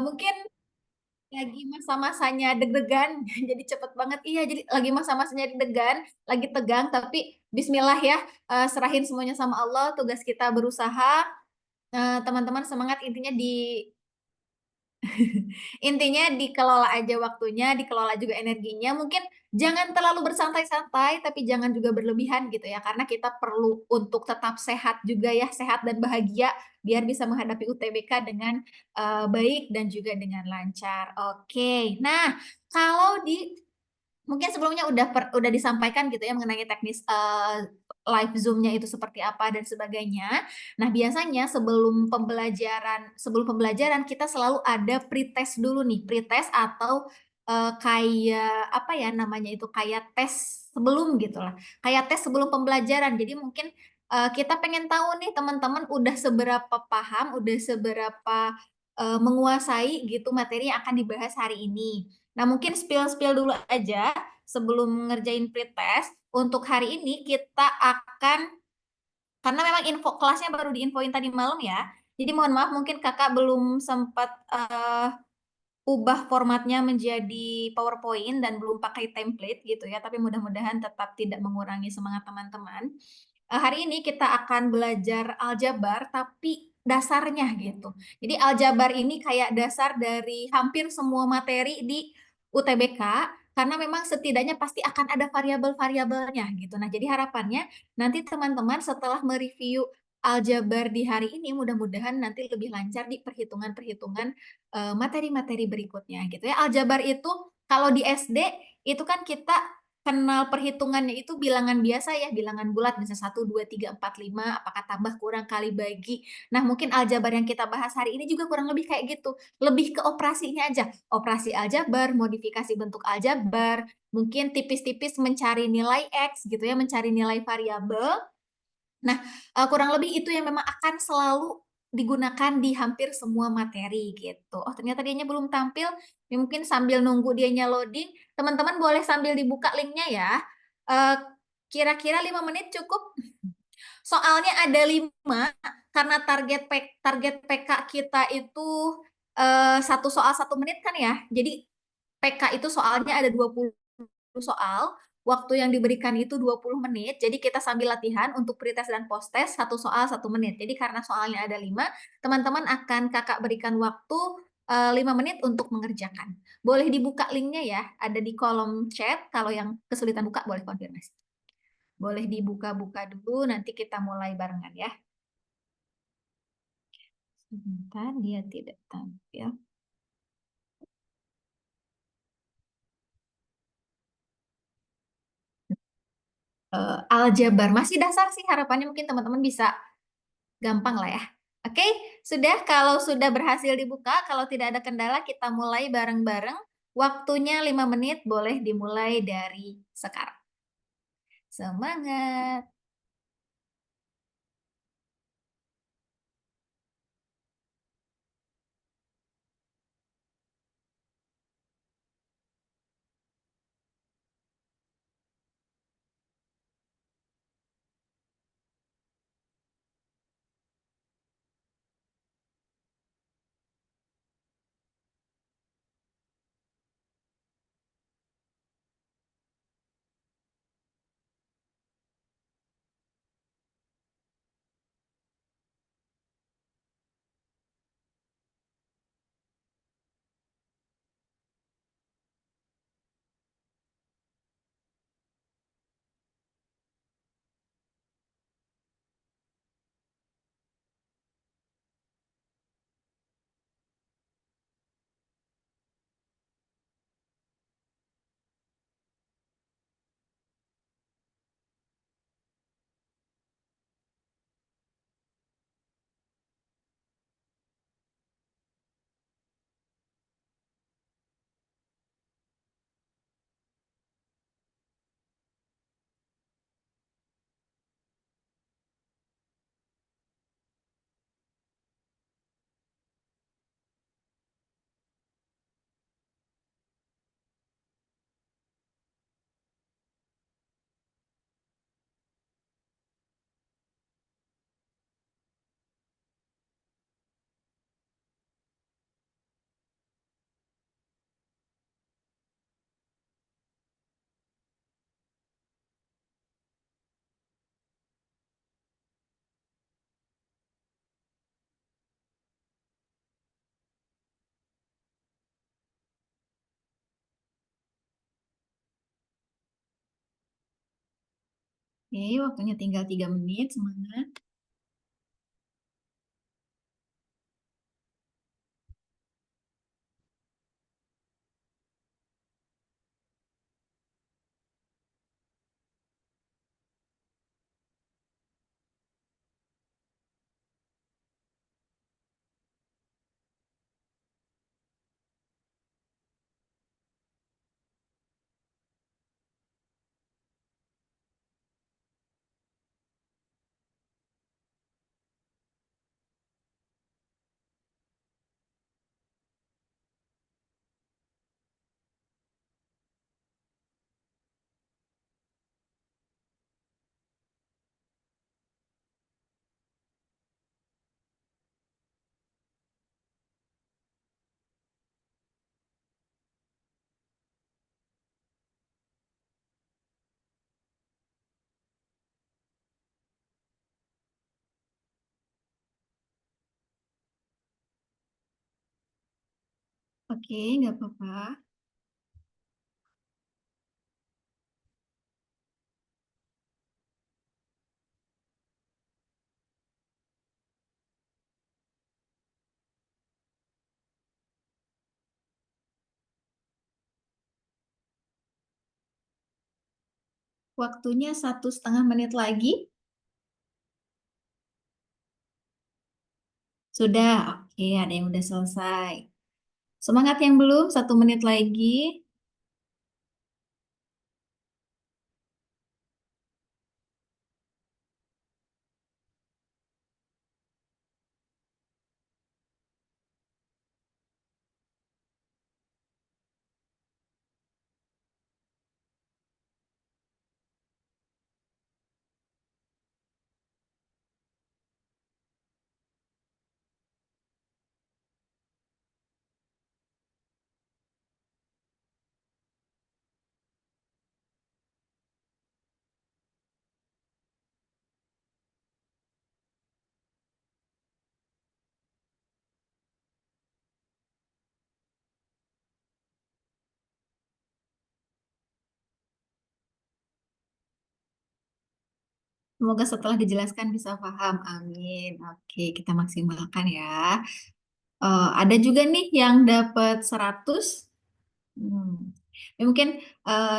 Mungkin lagi masa-masanya deg-degan, jadi cepet banget. Iya, jadi lagi masa-masanya deg-degan, lagi tegang, tapi Bismillah ya, serahin semuanya sama Allah. Tugas kita berusaha. Teman-teman semangat, intinya dikelola aja waktunya, dikelola juga energinya. Mungkin jangan terlalu bersantai-santai, tapi jangan juga berlebihan gitu ya, karena kita perlu untuk tetap sehat juga ya, sehat dan bahagia biar bisa menghadapi UTBK dengan baik dan juga dengan lancar. Oke, nah kalau di mungkin sebelumnya udah disampaikan gitu ya mengenai teknis, live Zoom-nya itu seperti apa dan sebagainya. Nah, biasanya sebelum pembelajaran kita selalu ada pretest dulu nih, pretest atau, kayak apa ya namanya itu, kayak tes sebelum gitulah, kayak tes sebelum pembelajaran. Jadi mungkin, kita pengen tahu nih teman-teman udah seberapa paham, udah seberapa, menguasai gitu materi yang akan dibahas hari ini. Nah, mungkin spill-spill dulu aja sebelum ngerjain pretest. Untuk hari ini kita akan karena memang info kelasnya baru diinfoin tadi malam ya. Jadi mohon maaf mungkin Kakak belum sempat, ubah formatnya menjadi PowerPoint dan belum pakai template gitu ya, tapi mudah-mudahan tetap tidak mengurangi semangat teman-teman. Hari ini kita akan belajar aljabar tapi dasarnya gitu. Jadi aljabar ini kayak dasar dari hampir semua materi di UTBK karena memang setidaknya pasti akan ada variabel-variabelnya gitu. Nah, jadi harapannya nanti teman-teman setelah mereview aljabar di hari ini mudah-mudahan nanti lebih lancar di perhitungan-perhitungan materi-materi berikutnya gitu ya. Aljabar itu kalau di SD itu kan kita kenal perhitungannya itu bilangan biasa ya, bilangan bulat bisa 1, 2, 3, 4, 5, apakah tambah, kurang, kali, bagi. Nah, mungkin aljabar yang kita bahas hari ini juga kurang lebih kayak gitu. Lebih ke operasinya aja. Operasi aljabar, modifikasi bentuk aljabar, mungkin tipis-tipis mencari nilai X gitu ya, mencari nilai variabel. Nah, kurang lebih itu yang memang akan selalu digunakan di hampir semua materi gitu. Oh, ternyata dianya belum tampil, ya mungkin sambil nunggu dianya loading, teman-teman boleh sambil dibuka linknya ya. Eee, kira-kira 5 menit cukup? Soalnya ada 5 karena target PK kita itu, 1 soal 1 menit kan ya. Jadi PK itu soalnya ada 20 soal, waktu yang diberikan itu 20 menit, jadi kita sambil latihan untuk pretest dan posttest 1 soal 1 menit. Jadi karena soalnya ada 5, teman-teman akan Kakak berikan waktu, 5 menit untuk mengerjakan. Boleh dibuka linknya ya, ada di kolom chat, kalau yang kesulitan buka boleh konfirmasi. Boleh dibuka-buka dulu, nanti kita mulai barengan ya. Sebentar, dia tidak tampil. Aljabar, masih dasar sih harapannya mungkin teman-teman bisa gampang lah ya. Oke, sudah kalau sudah berhasil dibuka, kalau tidak ada kendala kita mulai bareng-bareng. Waktunya 5 menit, boleh dimulai dari sekarang. Semangat! Oke, waktunya tinggal 3 menit, semangat. Oke, nggak apa-apa. Waktunya 1,5 menit lagi. Sudah, oke, ada yang udah selesai. Semangat yang belum, 1 menit lagi. Semoga setelah dijelaskan bisa paham. Amin. Oke, kita maksimalkan ya. Ada juga nih yang dapat 100. Hmm. Ya mungkin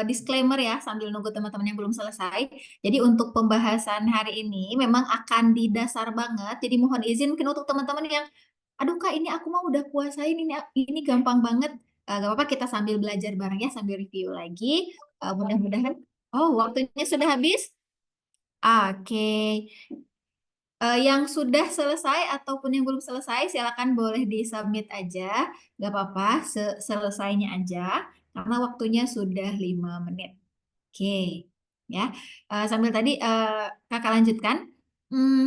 disclaimer ya sambil nunggu teman-teman yang belum selesai. Jadi untuk pembahasan hari ini memang akan didasar banget. Jadi mohon izin mungkin untuk teman-teman yang, aduh Kak ini aku mau udah kuasain ini gampang banget. Gak apa-apa kita sambil belajar bareng ya sambil review lagi. Mudah-mudahan. Oh waktunya sudah habis. Oke. Yang sudah selesai ataupun yang belum selesai, silakan boleh di-submit aja. Gak apa-apa, selesainya aja. Karena waktunya sudah 5 menit. Oke, ya. Sambil tadi kakak lanjutkan.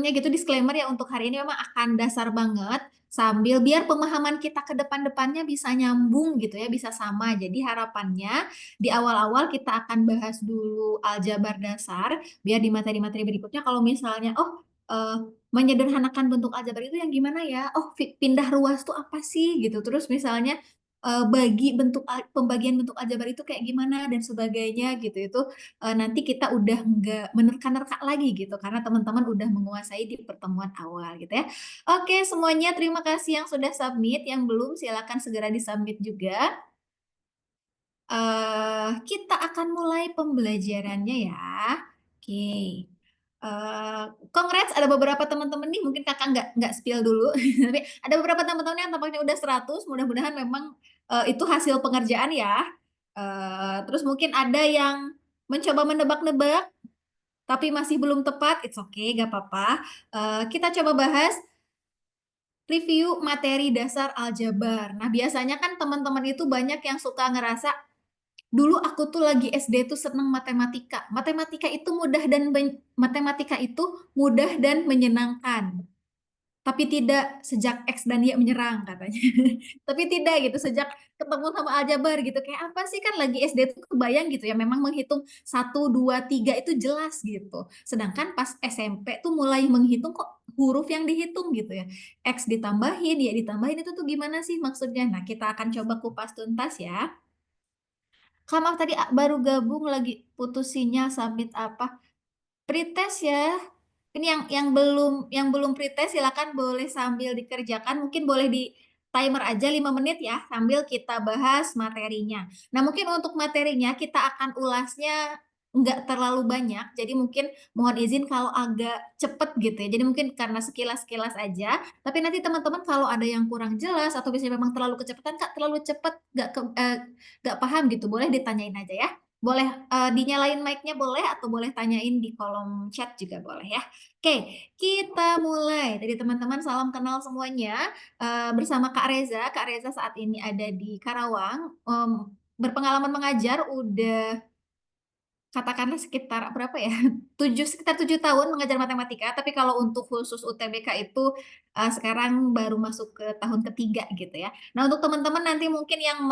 Ya gitu disclaimer ya untuk hari ini memang akan dasar banget. Sambil biar pemahaman kita ke depan-depannya bisa nyambung gitu ya, bisa sama. Jadi harapannya di awal-awal kita akan bahas dulu aljabar dasar. Biar di materi-materi berikutnya kalau misalnya, oh menyederhanakan bentuk aljabar itu yang gimana ya? Oh pindah ruas tuh apa sih gitu. Terus misalnya bagi pembagian bentuk aljabar itu kayak gimana dan sebagainya gitu itu nanti kita udah nggak menerka-nerka lagi gitu karena teman-teman udah menguasai di pertemuan awal gitu ya. Oke, semuanya terima kasih yang sudah submit, yang belum silakan segera disubmit juga. Kita akan mulai pembelajarannya ya. Oke. Eh, Congrats ada beberapa teman-teman nih mungkin kakak nggak spill dulu tapi ada beberapa teman-teman yang tampaknya udah 100, mudah-mudahan memang itu hasil pengerjaan ya. Terus mungkin ada yang mencoba menebak-nebak tapi masih belum tepat, it's okay, gak apa-apa. Kita coba bahas review materi dasar aljabar. Nah, biasanya kan teman-teman itu banyak yang suka ngerasa, dulu aku tuh lagi SD tuh seneng matematika. Matematika itu mudah dan menyenangkan. Tapi tidak sejak X dan Y menyerang katanya. Tapi tidak gitu sejak ketemu sama aljabar gitu. Kayak apa sih kan lagi SD tuh kebayang gitu ya. Memang menghitung 1, 2, 3 itu jelas gitu. Sedangkan pas SMP tuh mulai menghitung kok huruf yang dihitung gitu ya. X ditambahin, Y ditambahin itu tuh gimana sih maksudnya. Nah kita akan coba kupas tuntas ya. Kamu tadi baru gabung lagi putus sinyal submit apa? Pretest ya. Ini yang belum pretest silakan boleh sambil dikerjakan, mungkin boleh di timer aja 5 menit ya, sambil kita bahas materinya. Nah, mungkin untuk materinya kita akan ulasnya nggak terlalu banyak, jadi mungkin mohon izin kalau agak cepet gitu ya. Jadi mungkin karena sekilas-sekilas aja, tapi nanti teman-teman kalau ada yang kurang jelas atau misalnya memang terlalu kecepatan, "Kak, terlalu cepet, nggak paham," gitu, boleh ditanyain aja ya. Boleh, dinyalain mic-nya boleh atau boleh tanyain di kolom chat juga boleh ya. Oke, kita mulai. Tadi teman-teman salam kenal semuanya, bersama Kak Reza. Kak Reza saat ini ada di Karawang, berpengalaman mengajar udah katakanlah sekitar berapa ya, sekitar 7 tahun mengajar matematika, tapi kalau untuk khusus UTBK itu, sekarang baru masuk ke tahun ketiga gitu ya. Nah, untuk teman-teman nanti mungkin yang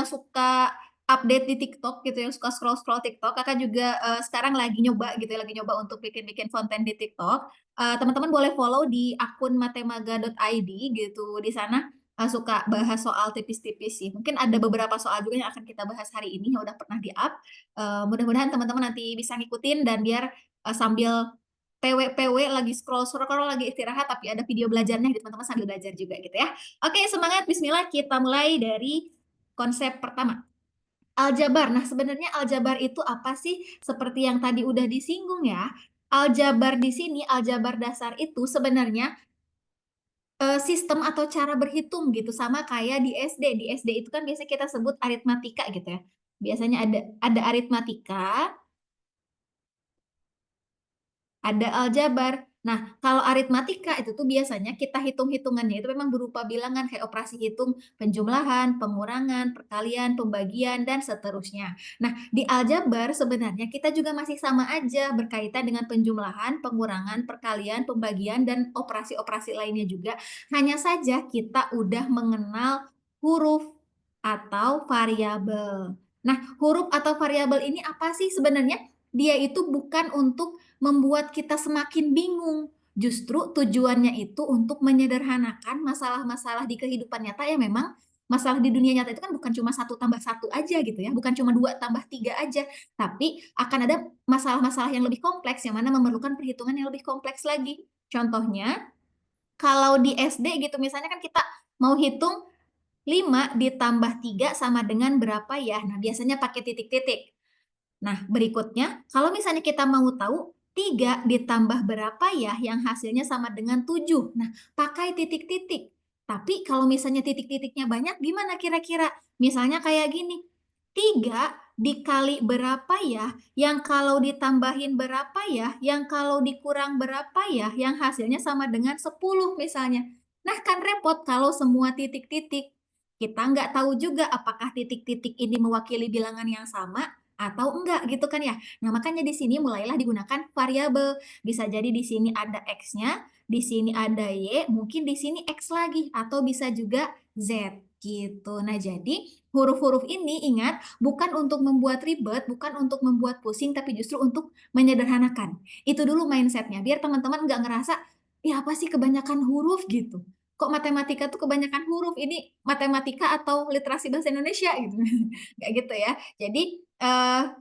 suka update di TikTok gitu, yang suka scroll-scroll TikTok, Kakak juga, sekarang lagi nyoba gitu ya, lagi nyoba untuk bikin-bikin konten di TikTok. Teman-teman boleh follow di akun matemaga.id gitu, di sana, suka bahas soal tipis-tipis sih. Mungkin ada beberapa soal juga yang akan kita bahas hari ini yang udah pernah di-up. Mudah-mudahan teman-teman nanti bisa ngikutin dan biar, sambil PW lagi scroll-scroll lagi istirahat tapi ada video belajarnya gitu teman-teman sambil belajar juga gitu ya. Oke semangat, bismillah kita mulai dari konsep pertama, aljabar. Nah sebenarnya aljabar itu apa sih? Seperti yang tadi udah disinggung ya, aljabar di sini, aljabar dasar itu sebenarnya, sistem atau cara berhitung gitu sama kayak di SD. Di SD itu kan biasanya kita sebut aritmatika gitu ya. Biasanya ada aritmatika, ada aljabar. Nah, kalau aritmatika itu tuh biasanya kita hitung-hitungannya itu memang berupa bilangan kayak operasi hitung penjumlahan, pengurangan, perkalian, pembagian, dan seterusnya. Nah, di aljabar sebenarnya kita juga masih sama aja berkaitan dengan penjumlahan, pengurangan, perkalian, pembagian, dan operasi-operasi lainnya juga. Hanya saja kita udah mengenal huruf atau variabel. Nah, huruf atau variabel ini apa sih sebenarnya? Dia itu bukan untuk membuat kita semakin bingung. Justru tujuannya itu untuk menyederhanakan masalah-masalah di kehidupan nyata yang memang masalah di dunia nyata itu kan bukan cuma satu tambah satu aja gitu ya, bukan cuma 2 tambah 3 aja, tapi akan ada masalah-masalah yang lebih kompleks yang mana memerlukan perhitungan yang lebih kompleks lagi. Contohnya, kalau di SD gitu misalnya kan kita mau hitung 5 ditambah 3 sama dengan berapa ya? Nah, biasanya pakai titik-titik. Nah, berikutnya, kalau misalnya kita mau tahu 3 ditambah berapa ya yang hasilnya sama dengan 7. Nah, pakai titik-titik. Tapi kalau misalnya titik-titiknya banyak gimana kira-kira? Misalnya kayak gini, 3 dikali berapa ya, yang kalau ditambahin berapa ya, yang kalau dikurang berapa ya, yang hasilnya sama dengan 10 misalnya. Nah, kan repot kalau semua titik-titik. Kita nggak tahu juga apakah titik-titik ini mewakili bilangan yang sama atau enggak gitu kan ya. Nah, makanya di sini mulailah digunakan variabel. Bisa jadi di sini ada X-nya, di sini ada Y, mungkin di sini X lagi atau bisa juga Z gitu. Nah, jadi huruf-huruf ini ingat bukan untuk membuat ribet, bukan untuk membuat pusing, tapi justru untuk menyederhanakan. Itu dulu mindsetnya, biar teman-teman nggak ngerasa, "Ya apa sih kebanyakan huruf?" gitu. "Kok matematika tuh kebanyakan huruf, ini matematika atau literasi bahasa Indonesia?" gitu. Kayak gitu ya. Jadi,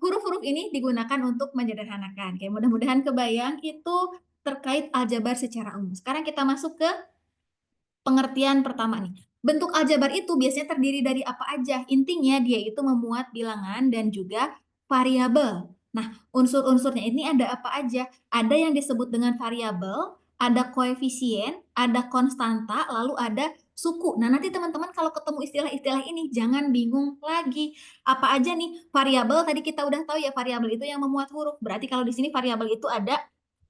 huruf-huruf ini digunakan untuk menyederhanakan. Oke, mudah-mudahan kebayang itu terkait aljabar secara umum. Sekarang kita masuk ke pengertian pertama nih. Bentuk aljabar itu biasanya terdiri dari apa aja? Intinya dia itu memuat bilangan dan juga variabel. Nah, unsur-unsurnya ini ada apa aja? Ada yang disebut dengan variabel, ada koefisien, ada konstanta, lalu ada suku. Nah, nanti teman-teman kalau ketemu istilah-istilah ini jangan bingung lagi. Apa aja nih? Variabel tadi kita udah tahu ya, variabel itu yang memuat huruf. Berarti kalau di sini variabel itu ada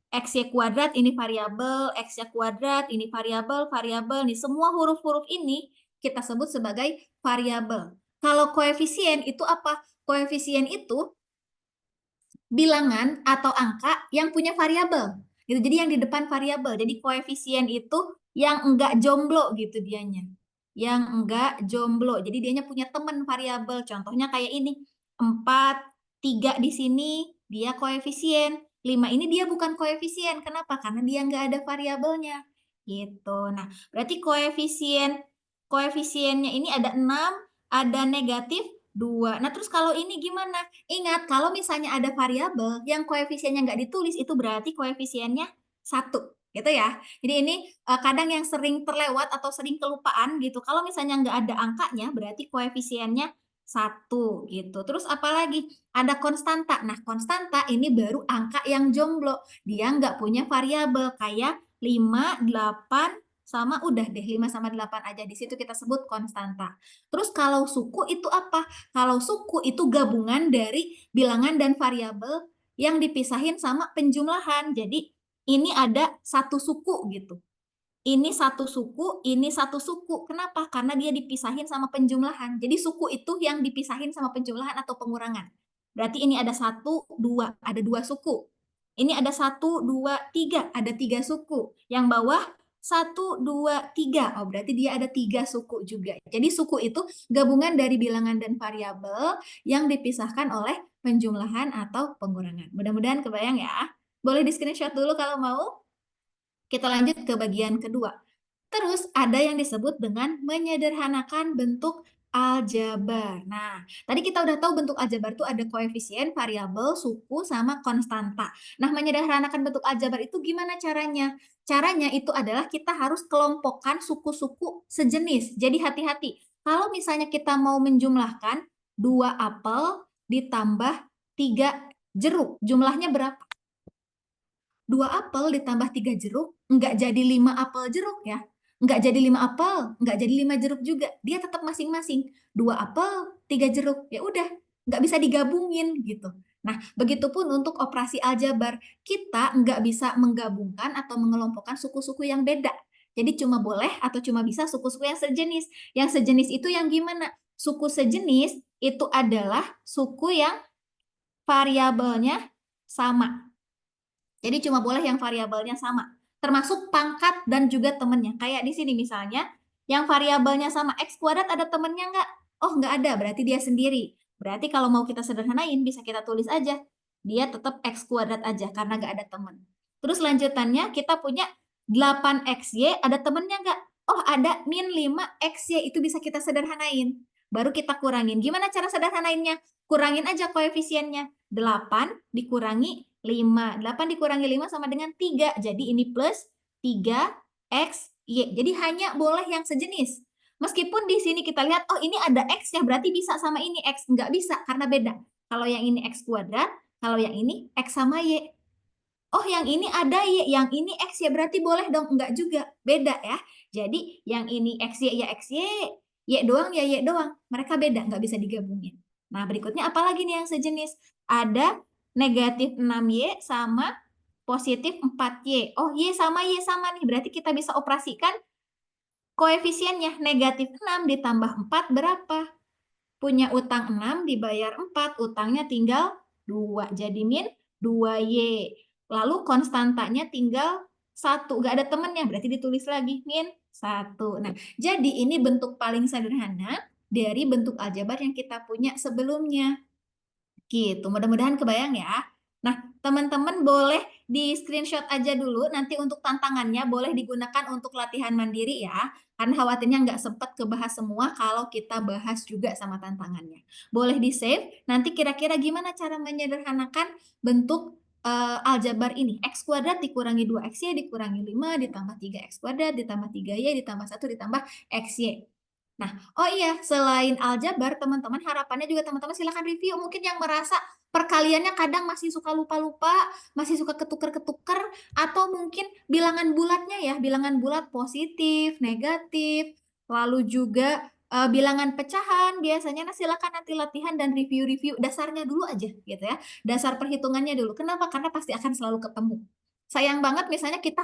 X-Y kuadrat ini variabel, X-nya kuadrat ini variabel, variabel nih semua huruf-huruf ini kita sebut sebagai variabel. Kalau koefisien itu apa? Koefisien itu bilangan atau angka yang punya variabel, gitu. Jadi yang di depan variabel. Jadi koefisien itu yang enggak jomblo gitu dianya, yang enggak jomblo. Jadi dianya punya teman variabel. Contohnya kayak ini, 4, 3 di sini dia koefisien, 5 ini dia bukan koefisien. Kenapa? Karena dia nggak ada variabelnya, gitu. Nah, berarti koefisiennya ini ada 6, ada negatif 2. Nah, terus kalau ini gimana? Ingat, kalau misalnya ada variabel yang koefisiennya nggak ditulis, itu berarti koefisiennya 1, gitu ya. Jadi ini, kadang yang sering terlewat atau sering kelupaan gitu, kalau misalnya nggak ada angkanya, berarti koefisiennya 1, gitu. Terus apalagi? Ada konstanta. Nah, konstanta ini baru angka yang jomblo, dia nggak punya variabel, kayak 5, 8, sama udah deh, 5 sama 8 aja, di situ kita sebut konstanta. Terus kalau suku itu apa? Kalau suku itu gabungan dari bilangan dan variabel yang dipisahin sama penjumlahan. Jadi ini ada satu suku gitu. Ini satu suku, ini satu suku. Kenapa? Karena dia dipisahin sama penjumlahan. Jadi suku itu yang dipisahin sama penjumlahan atau pengurangan. Berarti ini ada satu, dua, ada dua suku. Ini ada satu, dua, tiga, ada tiga suku. Yang bawah satu, dua, tiga. Oh, berarti dia ada tiga suku juga. Jadi suku itu gabungan dari bilangan dan variabel yang dipisahkan oleh penjumlahan atau pengurangan. Mudah-mudahan kebayang ya. Boleh di screenshot dulu kalau mau. Kita lanjut ke bagian kedua. Terus ada yang disebut dengan menyederhanakan bentuk aljabar. Nah, tadi kita udah tahu bentuk aljabar itu ada koefisien, variabel, suku, sama konstanta. Nah, menyederhanakan bentuk aljabar itu gimana caranya? Caranya itu adalah kita harus kelompokkan suku-suku sejenis. Jadi hati-hati. Kalau misalnya kita mau menjumlahkan 2 apel ditambah 3 jeruk, jumlahnya berapa? 2 apel ditambah 3 jeruk, nggak jadi 5 apel jeruk ya. Nggak jadi 5 apel, nggak jadi 5 jeruk juga. Dia tetap masing-masing. 2 apel, 3 jeruk. Ya udah, nggak bisa digabungin gitu. Nah, begitupun untuk operasi aljabar. Kita nggak bisa menggabungkan atau mengelompokkan suku-suku yang beda. Jadi cuma boleh atau cuma bisa suku-suku yang sejenis. Yang sejenis itu yang gimana? Suku sejenis itu adalah suku yang variabelnya sama. Jadi cuma boleh yang variabelnya sama, termasuk pangkat dan juga temennya. Kayak di sini misalnya, yang variabelnya sama x kuadrat ada temennya nggak? Oh nggak ada, berarti dia sendiri. Berarti kalau mau kita sederhanain bisa kita tulis aja, dia tetap x kuadrat aja karena nggak ada temen. Terus lanjutannya kita punya 8xy, ada temennya nggak? Oh ada min 5xy, itu bisa kita sederhanain. Baru kita kurangin. Gimana cara sederhanainnya? Kurangin aja koefisiennya. 8 dikurangi 5. 8 dikurangi 5 sama dengan 3. Jadi ini plus 3x, y. Jadi hanya boleh yang sejenis. Meskipun di sini kita lihat, oh ini ada x ya, berarti bisa sama ini x. Nggak bisa, karena beda. Kalau yang ini x kuadrat, kalau yang ini x sama y. Oh yang ini ada y, yang ini x ya, berarti boleh dong. Enggak juga, beda ya. Jadi yang ini xy ya xy, y doang ya y doang. Mereka beda, nggak bisa digabungin. Nah berikutnya apalagi nih yang sejenis? Ada negatif 6y sama positif 4y. Oh y sama nih, berarti kita bisa operasikan koefisiennya. Negatif 6 ditambah 4 berapa? Punya utang 6 dibayar 4, utangnya tinggal 2, jadi min 2y. Lalu konstantanya tinggal 1, nggak ada temennya, berarti ditulis lagi min 1. Nah, jadi ini bentuk paling sederhana dari bentuk aljabar yang kita punya sebelumnya. Gitu, mudah-mudahan kebayang ya. Nah, teman-teman boleh di screenshot aja dulu, nanti untuk tantangannya boleh digunakan untuk latihan mandiri ya, karena khawatirnya nggak sempat kebahas semua kalau kita bahas juga sama tantangannya. Boleh di-save, nanti kira-kira gimana cara menyederhanakan bentuk aljabar ini. X kuadrat dikurangi 2xy dikurangi 5 ditambah 3x kuadrat ditambah 3y ditambah 1 ditambah xy. Nah, oh iya, selain aljabar, teman-teman harapannya juga teman-teman silakan review. Mungkin yang merasa perkaliannya kadang masih suka lupa-lupa, masih suka ketuker-ketuker, atau mungkin bilangan bulatnya ya, bilangan bulat positif, negatif, lalu juga bilangan pecahan biasanya. Nah, silakan nanti latihan dan review-review dasarnya dulu aja gitu ya. Dasar perhitungannya dulu. Kenapa? Karena pasti akan selalu ketemu. Sayang banget misalnya kita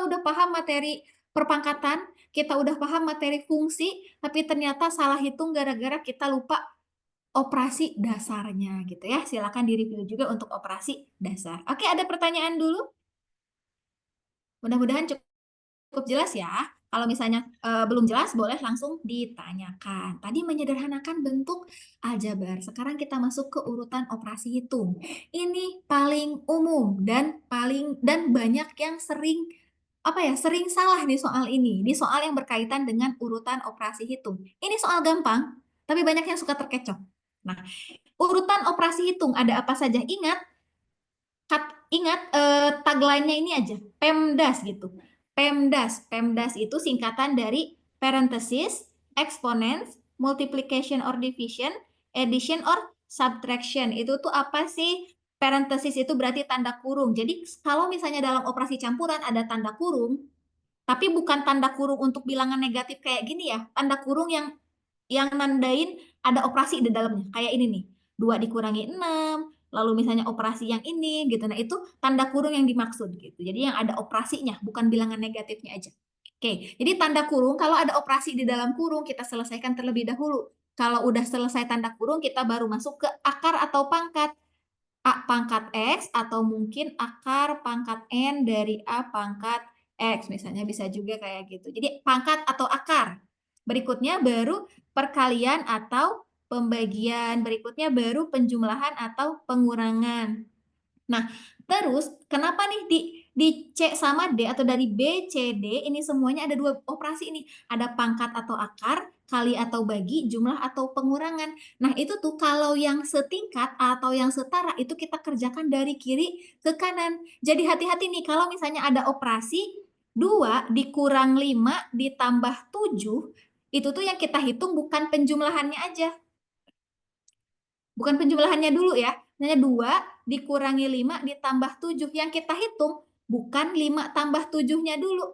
udah paham materi perpangkatan, kita udah paham materi fungsi, tapi ternyata salah hitung gara-gara kita lupa operasi dasarnya gitu ya. Silakan di-review juga untuk operasi dasar. Oke, ada pertanyaan dulu? Mudah-mudahan cukup jelas ya. Kalau misalnya belum jelas, boleh langsung ditanyakan. Tadi menyederhanakan bentuk aljabar. Sekarang kita masuk ke urutan operasi hitung. Ini paling umum dan banyak yang sering sering salah di soal ini, di soal yang berkaitan dengan urutan operasi hitung. Ini soal gampang, tapi banyak yang suka terkecoh. Nah, urutan operasi hitung ada apa saja? Ingat tagline-nya ini aja, PEMDAS gitu. PEMDAS, PEMDAS itu singkatan dari parenthesis, exponents, multiplication or division, addition or subtraction. Itu tuh apa sih? Parenthesis itu berarti tanda kurung. Jadi kalau misalnya dalam operasi campuran ada tanda kurung, tapi bukan tanda kurung untuk bilangan negatif kayak gini ya. Tanda kurung yang nandain ada operasi di dalamnya. Kayak ini nih, 2 dikurangi 6, lalu misalnya operasi yang ini gitu. Nah, itu tanda kurung yang dimaksud gitu. Jadi yang ada operasinya, bukan bilangan negatifnya aja. Oke, jadi tanda kurung kalau ada operasi di dalam kurung kita selesaikan terlebih dahulu. Kalau udah selesai tanda kurung, kita baru masuk ke akar atau pangkat. A pangkat X atau mungkin akar pangkat N dari A pangkat X. Misalnya bisa juga kayak gitu. Jadi pangkat atau akar. Berikutnya baru perkalian atau pembagian. Berikutnya baru penjumlahan atau pengurangan. Nah, terus kenapa nih di C sama D atau dari B, C, D ini semuanya ada dua operasi ini. Ada pangkat atau akar, kali atau bagi, jumlah atau pengurangan. Nah, itu tuh kalau yang setingkat atau yang setara itu kita kerjakan dari kiri ke kanan. Jadi hati-hati nih kalau misalnya ada operasi 2 dikurang 5 ditambah 7 itu tuh yang kita hitung bukan penjumlahannya aja. Bukan penjumlahannya dulu ya. Misalnya 2 dikurangi 5 ditambah 7. Yang kita hitung bukan 5 tambah 7-nya dulu.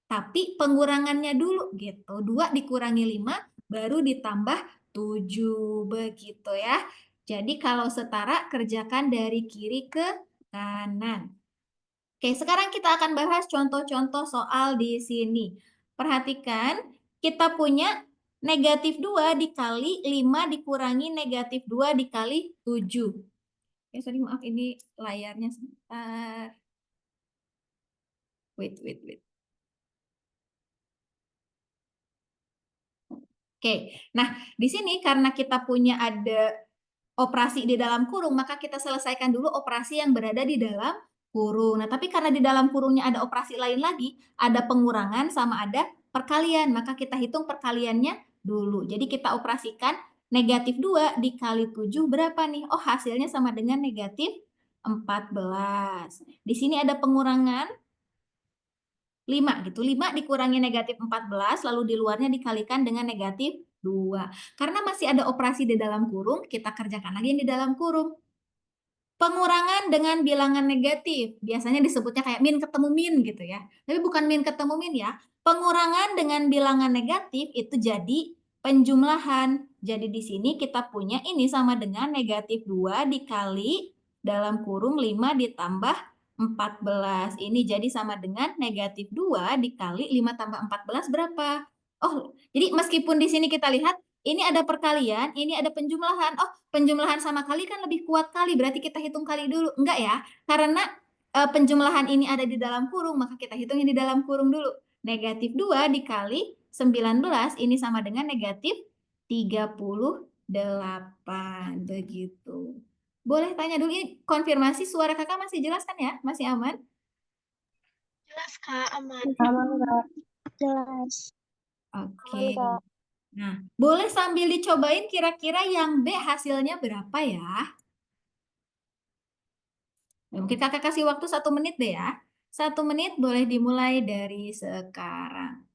Tapi pengurangannya dulu gitu. 2 dikurangi 5 baru ditambah 7. Begitu ya. Jadi kalau setara kerjakan dari kiri ke kanan. Oke, sekarang kita akan bahas contoh-contoh soal di sini. Perhatikan, kita punya negatif 2 dikali 5 dikurangi negatif 2 dikali 7. Oke, sorry, maaf ini layarnya sebentar. Wait. Oke, nah di sini karena kita punya ada operasi di dalam kurung, maka kita selesaikan dulu operasi yang berada di dalam kurung. Nah, tapi karena di dalam kurungnya ada operasi lain lagi, ada pengurangan sama ada perkalian, maka kita hitung perkaliannya dulu. Jadi kita operasikan negatif 2 dikali 7 berapa nih? Oh, hasilnya sama dengan negatif 14. Di sini ada pengurangan 5 gitu. 5 dikurangi negatif 14, lalu di luarnya dikalikan dengan negatif 2. Karena masih ada operasi di dalam kurung, kita kerjakan lagi yang di dalam kurung. Pengurangan dengan bilangan negatif. Biasanya disebutnya kayak min ketemu min gitu ya. Tapi bukan min ketemu min ya. Pengurangan dengan bilangan negatif itu jadi penjumlahan. Jadi di sini kita punya ini sama dengan negatif 2 dikali dalam kurung 5 ditambah 14. Ini jadi sama dengan negatif 2 dikali 5 tambah 14 berapa? Oh, jadi meskipun di sini kita lihat ini ada perkalian, ini ada penjumlahan. Oh, penjumlahan sama kali kan lebih kuat kali, berarti kita hitung kali dulu. Enggak ya, karena penjumlahan ini ada di dalam kurung, maka kita hitung yang di dalam kurung dulu. Negatif 2 dikali 19, ini sama dengan negatif 38. Begitu. Boleh tanya dulu, ini konfirmasi suara kakak masih jelas kan ya? Masih aman? Jelas, Kak, aman. Aman, Kak. Jelas. Oke. Aman, Kak. Nah, boleh sambil dicobain kira-kira yang B hasilnya berapa ya? Mungkin kakak kasih waktu 1 menit deh ya. 1 menit boleh dimulai dari sekarang.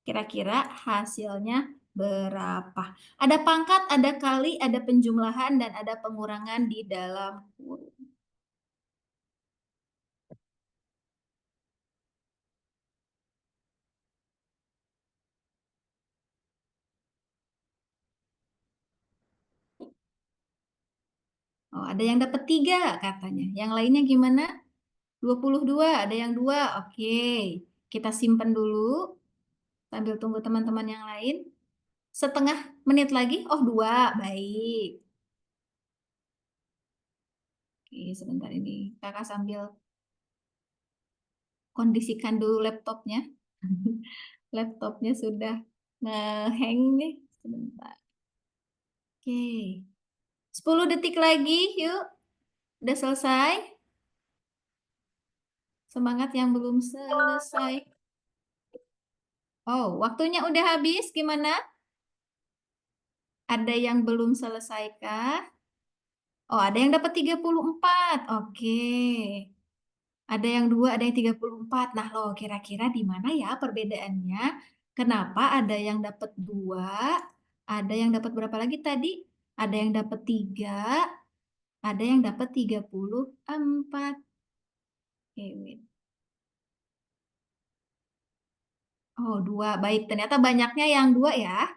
Kira-kira hasilnya berapa? Ada pangkat, ada kali, ada penjumlahan, dan ada pengurangan di dalam kurung. Oh, ada yang dapat 3 katanya. Yang lainnya gimana? 22, ada yang 2. Oke, kita simpan dulu sambil tunggu teman-teman yang lain. 1/2 menit lagi. Oh, 2. Baik. Oke, sebentar ini kakak sambil kondisikan dulu laptopnya. Laptopnya sudah nge-hang nih. Sebentar. Oke. 10 detik lagi, yuk. Udah selesai? Semangat yang belum selesai. Oh, waktunya udah habis. Gimana? Ada yang belum selesai kah? Oh, ada yang dapat 34. Oke. Ada yang 2, ada yang 34. Nah, loh, kira-kira di mana ya perbedaannya? Kenapa ada yang dapat 2, ada yang dapat berapa lagi tadi? Ada yang dapat 3, ada yang dapat 34. Oke, wait. Oh, 2. Baik, ternyata banyaknya yang 2 ya.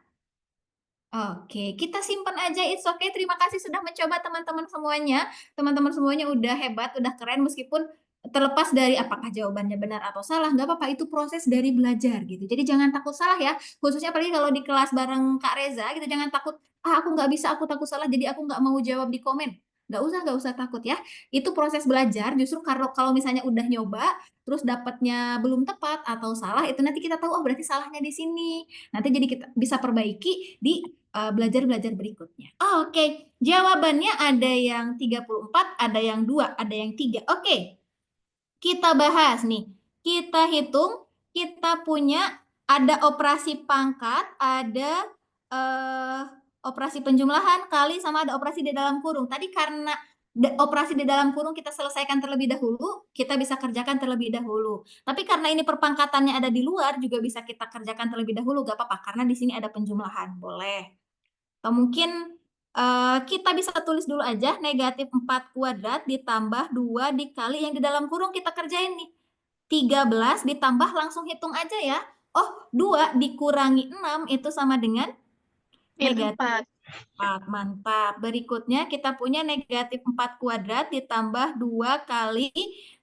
Oke, kita simpan aja, it's okay. Terima kasih sudah mencoba teman-teman semuanya. Teman-teman semuanya udah hebat, udah keren meskipun terlepas dari apakah jawabannya benar atau salah, nggak apa-apa, itu proses dari belajar gitu. Jadi jangan takut salah ya, khususnya apalagi kalau di kelas bareng Kak Reza gitu, jangan takut, aku nggak bisa, aku takut salah, jadi aku nggak mau jawab di komen. Nggak usah takut ya. Itu proses belajar, justru kalau misalnya udah nyoba, terus dapatnya belum tepat atau salah, itu nanti kita tahu, oh berarti salahnya di sini. Nanti jadi kita bisa perbaiki di belajar-belajar berikutnya. Oke, jawabannya ada yang 34, ada yang 2, ada yang 3. Oke, kita bahas nih. Kita hitung, kita punya ada operasi pangkat, ada operasi penjumlahan, kali sama ada operasi di dalam kurung. Tadi karena operasi di dalam kurung kita selesaikan terlebih dahulu, kita bisa kerjakan terlebih dahulu. Tapi karena ini perpangkatannya ada di luar, juga bisa kita kerjakan terlebih dahulu, gak apa-apa, karena di sini ada penjumlahan, boleh. Atau mungkin kita bisa tulis dulu aja negatif 4 kuadrat ditambah 2 dikali yang di dalam kurung kita kerjain nih. 13 ditambah langsung hitung aja ya. Oh, 2 dikurangi 6 itu sama dengan negatif 4. Mantap. Berikutnya kita punya negatif 4 kuadrat ditambah 2 kali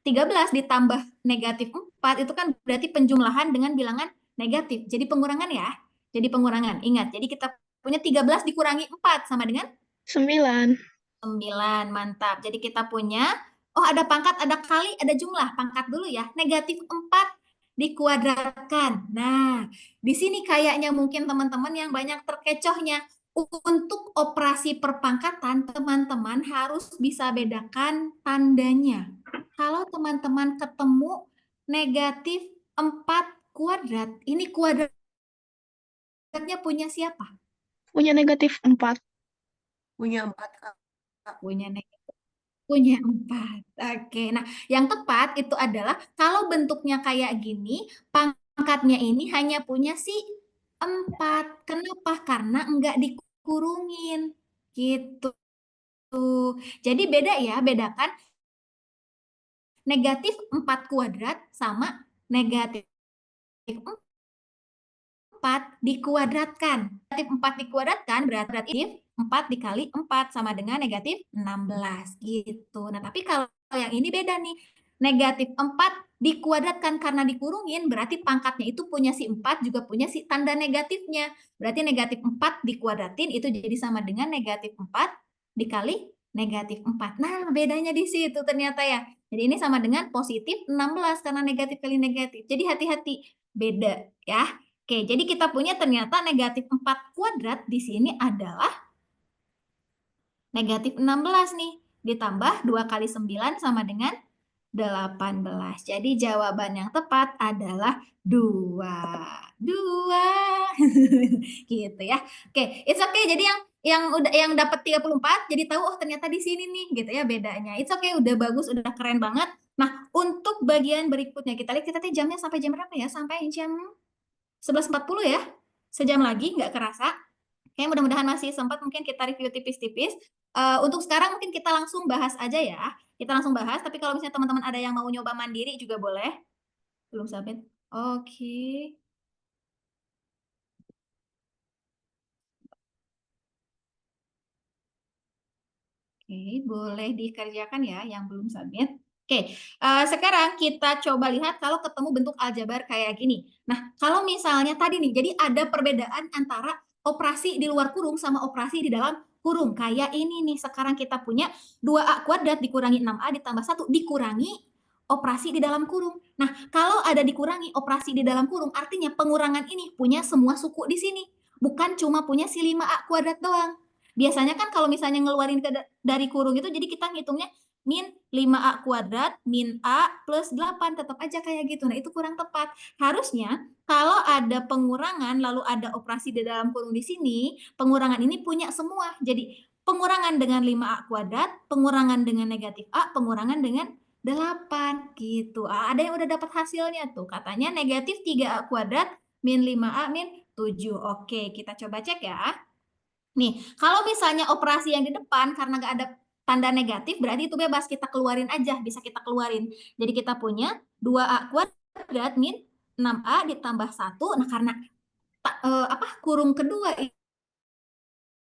13 ditambah negatif 4 itu kan berarti penjumlahan dengan bilangan negatif. Jadi pengurangan ya. Jadi pengurangan. Ingat, jadi kita punya 13 dikurangi 4 sama dengan 9. 9. Mantap. Jadi kita punya, oh ada pangkat, ada kali, ada jumlah. Pangkat dulu ya. Negatif 4 dikuadratkan. Nah, di sini kayaknya mungkin teman-teman yang banyak terkecohnya. Untuk operasi perpangkatan, teman-teman harus bisa bedakan tandanya. Kalau teman-teman ketemu negatif 4 kuadrat, ini kuadratnya punya siapa? Punya negatif 4. Punya 4, Kak. Punya negatif. Punya 4. Oke, nah yang tepat itu adalah kalau bentuknya kayak gini, pangkatnya ini hanya punya si 4. Kenapa? Karena enggak dikurungin. Gitu. Jadi beda ya, bedakan negatif 4 kuadrat sama negatif 4 dikuadratkan. Negatif 4 dikuadratkan berarti 4 dikali 4 sama dengan negatif 16 gitu. Nah, tapi kalau yang ini beda nih. Negatif 4 dikuadratkan karena dikurungin, berarti pangkatnya itu punya si 4 juga punya si tanda negatifnya. Berarti negatif 4 dikuadratin itu jadi sama dengan negatif 4 dikali negatif 4. Nah, bedanya di situ ternyata ya. Jadi ini sama dengan positif 16 karena negatif kali negatif. Jadi hati-hati, beda ya. Oke, jadi kita punya ternyata negatif 4 kuadrat di sini adalah negatif 16 nih. Ditambah 2 kali 9 sama dengan 18. Jadi jawaban yang tepat adalah 2. 2. Gitu ya. Oke, it's okay. Jadi yang dapat 34 jadi tahu oh ternyata di sini nih gitu ya bedanya. It's okay, udah bagus, udah keren banget. Nah, untuk bagian berikutnya kita lihat kita jamnya sampai jam berapa ya? Sampai jam 11.40 ya. Sejam lagi, nggak kerasa. Oke, mudah-mudahan masih sempat mungkin kita review tipis-tipis. Untuk sekarang mungkin kita langsung bahas aja ya. Kita langsung bahas, tapi kalau misalnya teman-teman ada yang mau nyoba mandiri juga boleh. Belum submit. Oke. Oke, boleh dikerjakan ya yang belum submit. Oke, sekarang kita coba lihat kalau ketemu bentuk aljabar kayak gini. Nah, kalau misalnya tadi nih, jadi ada perbedaan antara operasi di luar kurung sama operasi di dalam kurung. Kayak ini nih, sekarang kita punya 2A kuadrat dikurangi 6A ditambah 1 dikurangi operasi di dalam kurung. Nah, kalau ada dikurangi operasi di dalam kurung, artinya pengurangan ini punya semua suku di sini. Bukan cuma punya si 5A kuadrat doang. Biasanya kan kalau misalnya ngeluarin dari kurung itu, jadi kita ngitungnya min 5A kuadrat min A plus 8. Tetap aja kayak gitu. Nah, itu kurang tepat. Harusnya kalau ada pengurangan lalu ada operasi di dalam kurung di sini, pengurangan ini punya semua. Jadi pengurangan dengan 5A kuadrat, pengurangan dengan negatif A, pengurangan dengan 8 gitu. Ada yang udah dapat hasilnya tuh. Katanya negatif 3A kuadrat min 5A min 7. Oke, kita coba cek ya. Nih, kalau misalnya operasi yang di depan karena nggak ada tanda negatif, berarti itu bebas, kita keluarin aja, bisa kita keluarin. Jadi kita punya 2A kuadrat min 6A ditambah 1. Nah, karena kurung kedua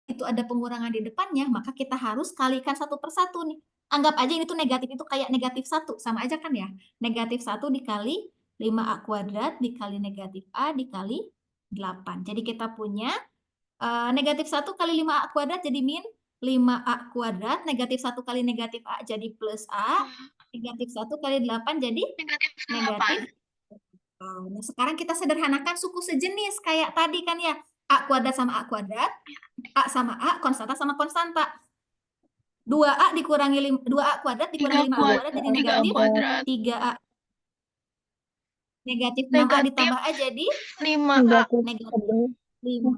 itu ada pengurangan di depannya, maka kita harus kalikan 1/1 nih. Anggap aja ini tuh negatif itu kayak negatif 1, sama aja kan ya? Negatif 1 dikali 5A kuadrat dikali negatif A dikali 8. Jadi kita punya negatif 1 kali 5A kuadrat jadi min 5A kuadrat, negatif 1 kali negatif A jadi plus A, negatif 1 kali 8 jadi Negatif negatif. 8. Nah, sekarang kita sederhanakan suku sejenis kayak tadi kan ya. A kuadrat sama A kuadrat, A sama A, konstanta sama konstanta. 2A dikurangi 2A kuadrat dikurangi 5A kuadrat jadi 3 negatif kuadrat 3A. Negatif 6A negatif ditambah A jadi 5A Negatif negatif 11. 5.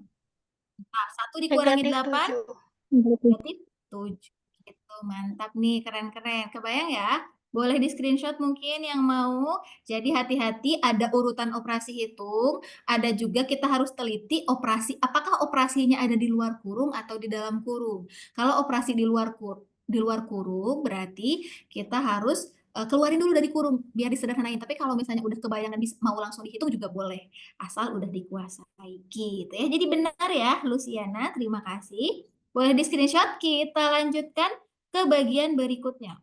Nah, 1 dikurangi negatif 8 7. negatif 7. Gitu, mantap nih, keren-keren. Kebayang ya? Boleh di screenshot mungkin yang mau. Jadi hati-hati, ada urutan operasi hitung, ada juga kita harus teliti operasi, apakah operasinya ada di luar kurung atau di dalam kurung. Kalau operasi di luar kurung berarti kita harus keluarin dulu dari kurung biar disederhanain. Tapi kalau misalnya udah kebayangan mau langsung dihitung juga boleh, asal udah dikuasai gitu ya. Jadi benar ya, Luciana, terima kasih. Boleh di screenshot, kita lanjutkan ke bagian berikutnya.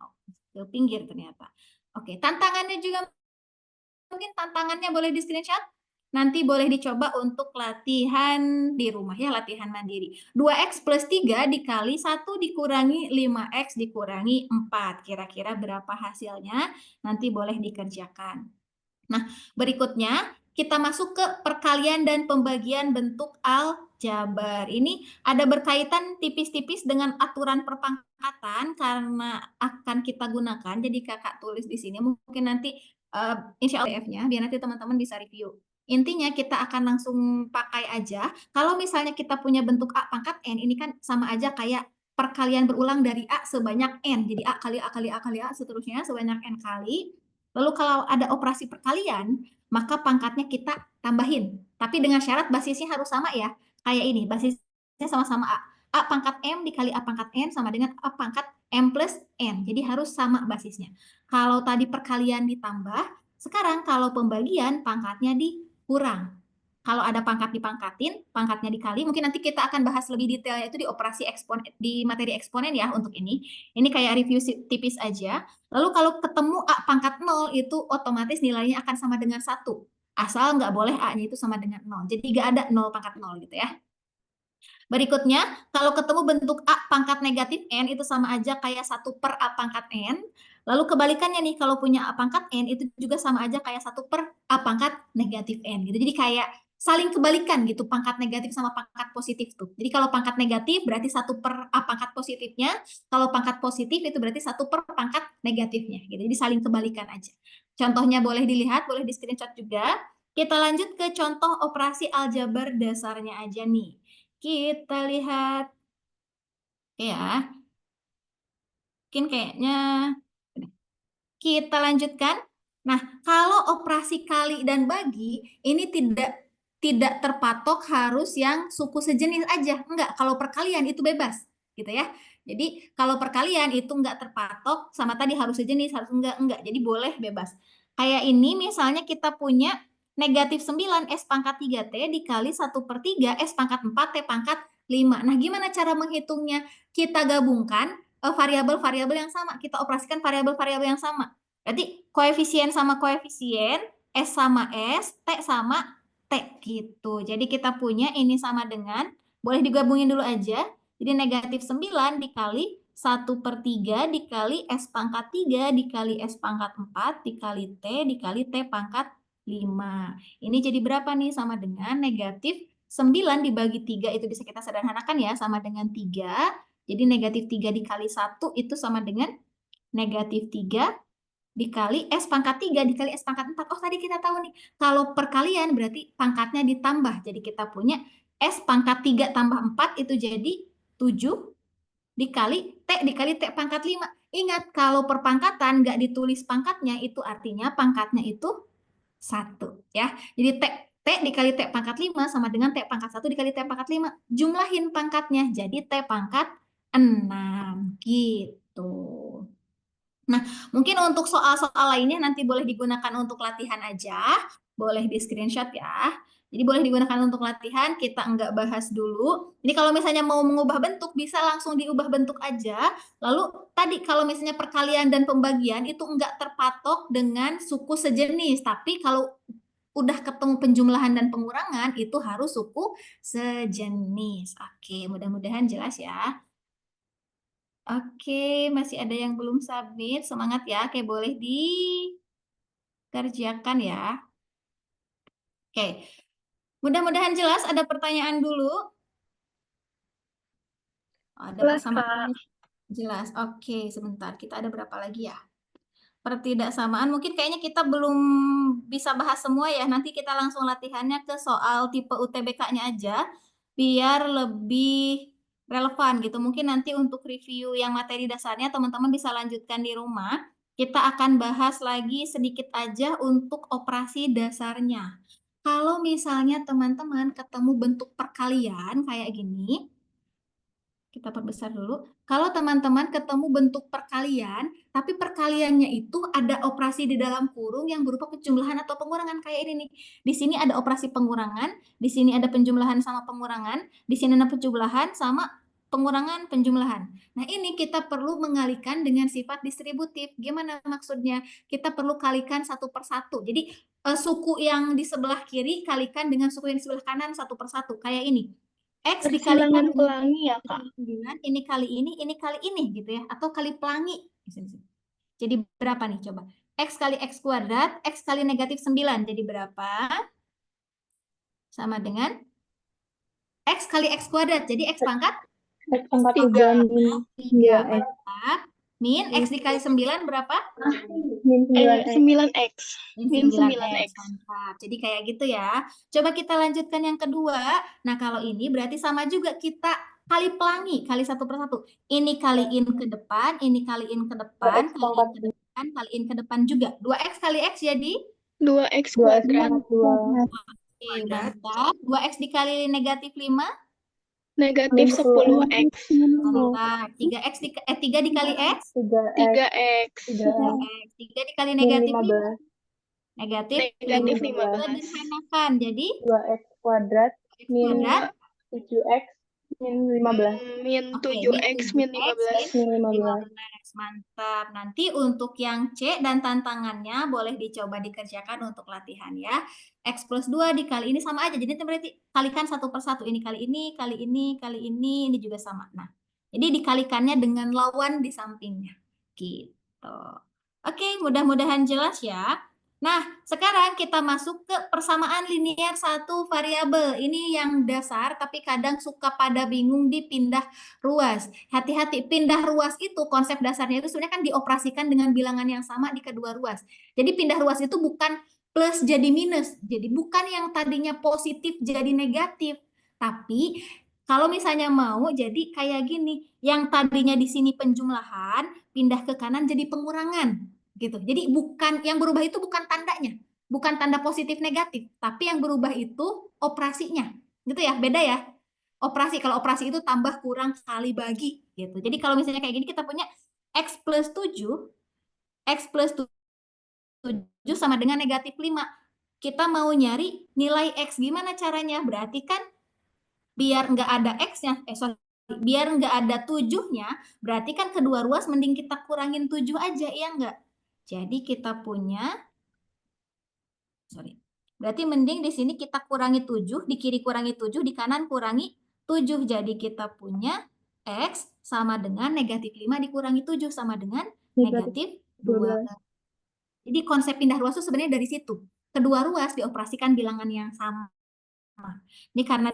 Ke pinggir ternyata. Oke, tantangannya juga mungkin tantangannya boleh di screenshot. Nanti boleh dicoba untuk latihan di rumah ya, latihan mandiri. 2x plus 3 dikali 1 dikurangi 5x dikurangi 4. Kira-kira berapa hasilnya? Nanti boleh dikerjakan. Nah, berikutnya kita masuk ke perkalian dan pembagian bentuk aljabar. Ini ada berkaitan tipis-tipis dengan aturan perpangkatan karena akan kita gunakan. Jadi kakak tulis di sini mungkin nanti insya Allah PDF-nya biar nanti teman-teman bisa review. Intinya kita akan langsung pakai aja. Kalau misalnya kita punya bentuk A pangkat N, ini kan sama aja kayak perkalian berulang dari A sebanyak N. Jadi A kali A kali A kali A seterusnya sebanyak N kali. Lalu kalau ada operasi perkalian, maka pangkatnya kita tambahin. Tapi dengan syarat basisnya harus sama ya. Kayak ini, basisnya sama-sama A. A pangkat M dikali A pangkat N sama dengan A pangkat M plus N. Jadi harus sama basisnya. Kalau tadi perkalian ditambah, sekarang kalau pembagian pangkatnya dikurang. Kalau ada pangkat dipangkatin, pangkatnya dikali. Mungkin nanti kita akan bahas lebih detailnya itu di operasi eksponen, di materi eksponen ya untuk ini. Ini kayak review tipis aja. Lalu kalau ketemu A pangkat 0 itu otomatis nilainya akan sama dengan 1. Asal nggak boleh A-nya itu sama dengan 0. Jadi nggak ada 0 pangkat 0 gitu ya. Berikutnya, kalau ketemu bentuk A pangkat negatif N itu sama aja kayak 1 per A pangkat N. Lalu kebalikannya nih, kalau punya A pangkat N itu juga sama aja kayak 1 per A pangkat negatif N gitu. Jadi kayak saling kebalikan gitu, pangkat negatif sama pangkat positif tuh. Jadi kalau pangkat negatif berarti 1 per A pangkat positifnya, kalau pangkat positif itu berarti 1 per pangkat negatifnya gitu. Jadi saling kebalikan aja. Contohnya boleh dilihat, boleh di screenshot juga. Kita lanjut ke contoh operasi aljabar dasarnya aja nih. Kita lihat. Oke ya. Mungkin kayaknya kita lanjutkan. Nah, kalau operasi kali dan bagi ini tidak terpatok harus yang suku sejenis aja. Enggak, kalau perkalian itu bebas gitu ya. Jadi kalau perkalian itu enggak terpatok sama tadi harus sejenis, harus enggak. Jadi boleh bebas. Kayak ini misalnya kita punya negatif 9 S pangkat 3T dikali 1/3 S pangkat 4 T pangkat 5. Nah, gimana cara menghitungnya? Kita gabungkan variabel-variabel yang sama. Kita operasikan variabel-variabel yang sama. Berarti koefisien sama koefisien, S sama S, T sama T gitu. Jadi kita punya ini sama dengan, boleh digabungin dulu aja. Jadi negatif 9 dikali 1/3 dikali S pangkat 3 dikali S pangkat 4 dikali T pangkat 5. Ini jadi berapa nih? Sama dengan negatif 9 dibagi 3 itu bisa kita sederhanakan ya, sama dengan 3. Jadi negatif 3 dikali 1 itu sama dengan negatif 3 dikali S pangkat 3 dikali S pangkat 4. Oh, tadi kita tahu nih, kalau perkalian berarti pangkatnya ditambah. Jadi kita punya S pangkat 3 tambah 4 itu jadi 7 dikali T pangkat 5. Ingat, kalau perpangkatan nggak ditulis pangkatnya, itu artinya pangkatnya itu 1. Ya. Jadi T dikali T pangkat 5 sama dengan T pangkat 1 dikali T pangkat 5. Jumlahin pangkatnya, jadi T pangkat 6. Gitu. Nah, mungkin untuk soal-soal lainnya nanti boleh digunakan untuk latihan aja, boleh di screenshot ya. Jadi boleh digunakan untuk latihan, kita enggak bahas dulu. Ini kalau misalnya mau mengubah bentuk, bisa langsung diubah bentuk aja. Lalu tadi kalau misalnya perkalian dan pembagian itu enggak terpatok dengan suku sejenis, tapi kalau udah ketemu penjumlahan dan pengurangan, itu harus suku sejenis. Oke, mudah-mudahan jelas ya. Oke, masih ada yang belum submit. Semangat ya. Oke, boleh dikerjakan ya. Oke. Mudah-mudahan jelas. Ada pertanyaan dulu. Oh, ada Jelas, persamaan. Jelas. Oke, sebentar. Kita ada berapa lagi ya? Pertidaksamaan. Mungkin kayaknya kita belum bisa bahas semua ya. Nanti kita langsung latihannya ke soal tipe UTBK-nya aja. Biar lebih relevan gitu. Mungkin nanti untuk review yang materi dasarnya teman-teman bisa lanjutkan di rumah. Kita akan bahas lagi sedikit aja untuk operasi dasarnya. Kalau misalnya teman-teman ketemu bentuk perkalian kayak gini, kita perbesar dulu. Kalau teman-teman ketemu bentuk perkalian, tapi perkaliannya itu ada operasi di dalam kurung yang berupa penjumlahan atau pengurangan kayak ini nih. Di sini ada operasi pengurangan, di sini ada penjumlahan sama pengurangan, di sini ada penjumlahan sama pengurangan penjumlahan. Nah, ini kita perlu mengalihkan dengan sifat distributif. Gimana maksudnya? Kita perlu kalikan satu per satu. Jadi suku yang di sebelah kiri kalikan dengan suku yang di sebelah kanan satu per satu. Kayak ini. X dikalikan Persilangan pelangi ya, Kak? dengan ini kali ini gitu ya. Atau kali pelangi. Jadi berapa nih coba? X kali X kuadrat, X kali negatif 9. Jadi berapa? Sama dengan X kali X kuadrat. Jadi X pangkat X pangkat 3. 3. 3X. Min X dikali 9 berapa? Min 9X. 9X. Min Min 9X. 9X. Mantap. Jadi kayak gitu ya. Coba kita lanjutkan yang kedua. Nah, kalau ini berarti sama juga kita kali pelangi, kali satu per satu. Ini kaliin ke depan, ini kaliin ke depan, kaliin ke depan, kaliin ke depan juga. 2X kali X jadi? 2X 2X kuadrat. pangkat 2. Oke, mantap. 2X dikali negatif 5? Negatif 10X. Mantap. 3 dikali X? 3X. 3X. 3 dikali Min negatif 15. Negatif Negatif 15. 15. Sederhanakan. Jadi 2X kuadrat X min kuadrat 7X min 15. Min Oke, 7X min 15. Min 15. Mantap. Nanti untuk yang C dan tantangannya boleh dicoba dikerjakan untuk latihan ya. X plus 2 dikali ini sama aja. Jadi berarti kalikan satu per satu. Ini kali ini, kali ini, kali ini juga sama. Nah, jadi dikalikannya dengan lawan di sampingnya. Gitu. Oke, mudah-mudahan jelas ya. Nah, sekarang kita masuk ke persamaan linier satu variabel. Ini yang dasar, tapi kadang suka pada bingung di pindah ruas. Hati-hati, pindah ruas itu konsep dasarnya itu sebenarnya kan dioperasikan dengan bilangan yang sama di kedua ruas. Jadi pindah ruas itu bukan plus jadi minus. Jadi bukan yang tadinya positif jadi negatif. Tapi kalau misalnya mau jadi kayak gini, yang tadinya di sini penjumlahan, pindah ke kanan jadi pengurangan gitu. Jadi bukan yang berubah itu bukan tandanya, bukan tanda positif negatif, tapi yang berubah itu operasinya. Gitu ya, beda ya. Operasi, kalau operasi itu tambah kurang kali bagi gitu. Jadi kalau misalnya kayak gini kita punya X plus 7, X plus 7 sama dengan negatif 5. Kita mau nyari nilai X, gimana caranya? Berarti kan biar nggak ada X-nya, biar nggak ada 7-nya, berarti kan kedua ruas mending kita kurangin 7 aja, iya nggak? Jadi kita punya, berarti mending di sini kita kurangi 7, di kiri kurangi 7, di kanan kurangi 7. Jadi kita punya X sama dengan negatif 5 dikurangi 7 sama dengan negatif 12. Jadi konsep pindah ruas itu sebenarnya dari situ. Kedua ruas dioperasikan bilangan yang sama. Ini karena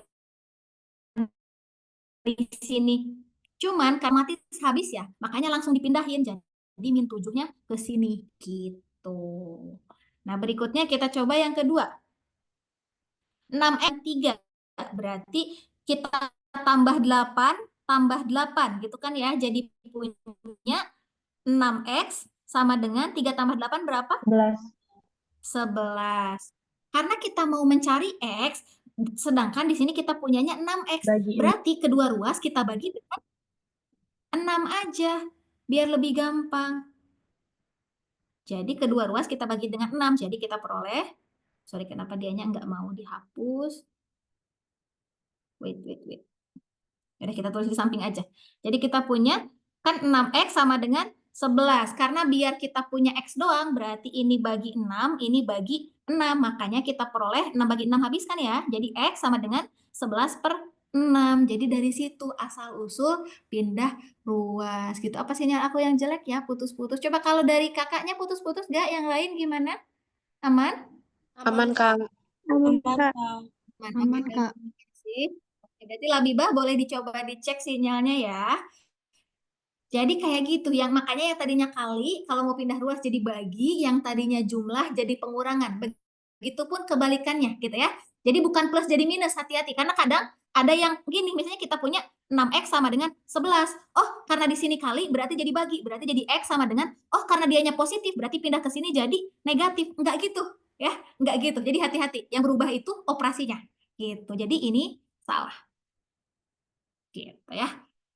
di sini cuman karena habis ya, makanya langsung dipindahin. Jadi min 7-nya ke sini gitu. Nah, berikutnya kita coba yang kedua. 6x 3 berarti kita tambah 8 gitu kan ya. Jadi punya 6x sama dengan 3 tambah 8 berapa? 11. 11. Karena kita mau mencari x, sedangkan di sini kita punyanya 6x. Bagi Berarti kedua ruas kita bagi dengan 6 aja, biar lebih gampang. Jadi kedua ruas kita bagi dengan 6. Jadi kita peroleh, sorry kenapa dianya nggak mau dihapus. Wait. Udah kita tulis di samping aja. Jadi kita punya kan 6x sama dengan 11. Karena biar kita punya x doang, berarti ini bagi 6, ini bagi 6. Makanya kita peroleh 6 bagi 6 habiskan ya. Jadi x sama dengan 11 per 6. Jadi dari situ asal-usul pindah ruas gitu. Apa sinyal aku yang jelek ya? Putus-putus. Coba kalau dari kakaknya putus-putus gak? Yang lain gimana? Aman? Aman, Kak. Aman, Kak. Aman, Kak. Berarti Labibah boleh dicoba dicek sinyalnya ya. Jadi kayak gitu, yang makanya yang tadinya kali, kalau mau pindah ruas jadi bagi, yang tadinya jumlah jadi pengurangan. Begitupun kebalikannya gitu ya. Jadi bukan plus jadi minus, hati-hati. Karena kadang ada yang gini, misalnya kita punya 6x sama dengan 11. Oh, karena di sini kali berarti jadi bagi. Berarti jadi x sama dengan, oh karena dianya positif berarti pindah ke sini jadi negatif. Enggak gitu ya, enggak gitu. Jadi hati-hati, yang berubah itu operasinya. Gitu. Jadi ini salah. Gitu ya.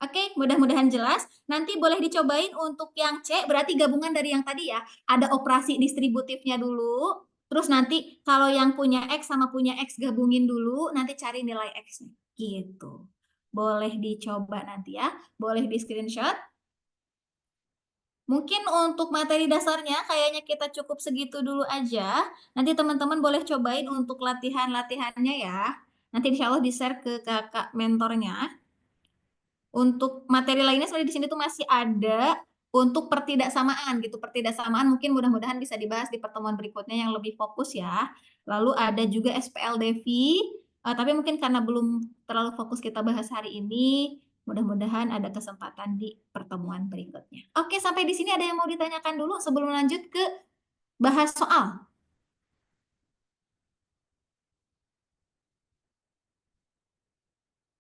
Oke, mudah-mudahan jelas. Nanti boleh dicobain untuk yang C, berarti gabungan dari yang tadi ya. Ada operasi distributifnya dulu, terus nanti kalau yang punya X sama punya X gabungin dulu, nanti cari nilai X-nya. Gitu. Boleh dicoba nanti ya, boleh di screenshot. Mungkin untuk materi dasarnya kayaknya kita cukup segitu dulu aja. Nanti teman-teman boleh cobain untuk latihan-latihannya ya. Nanti insya Allah di-share ke kakak mentornya. Untuk materi lainnya sebenarnya di sini tuh masih ada untuk pertidaksamaan gitu. Pertidaksamaan mungkin mudah-mudahan bisa dibahas di pertemuan berikutnya yang lebih fokus ya. Lalu ada juga SPLDV, tapi mungkin karena belum terlalu fokus kita bahas hari ini, mudah-mudahan ada kesempatan di pertemuan berikutnya. Oke, sampai di sini ada yang mau ditanyakan dulu sebelum lanjut ke bahas soal?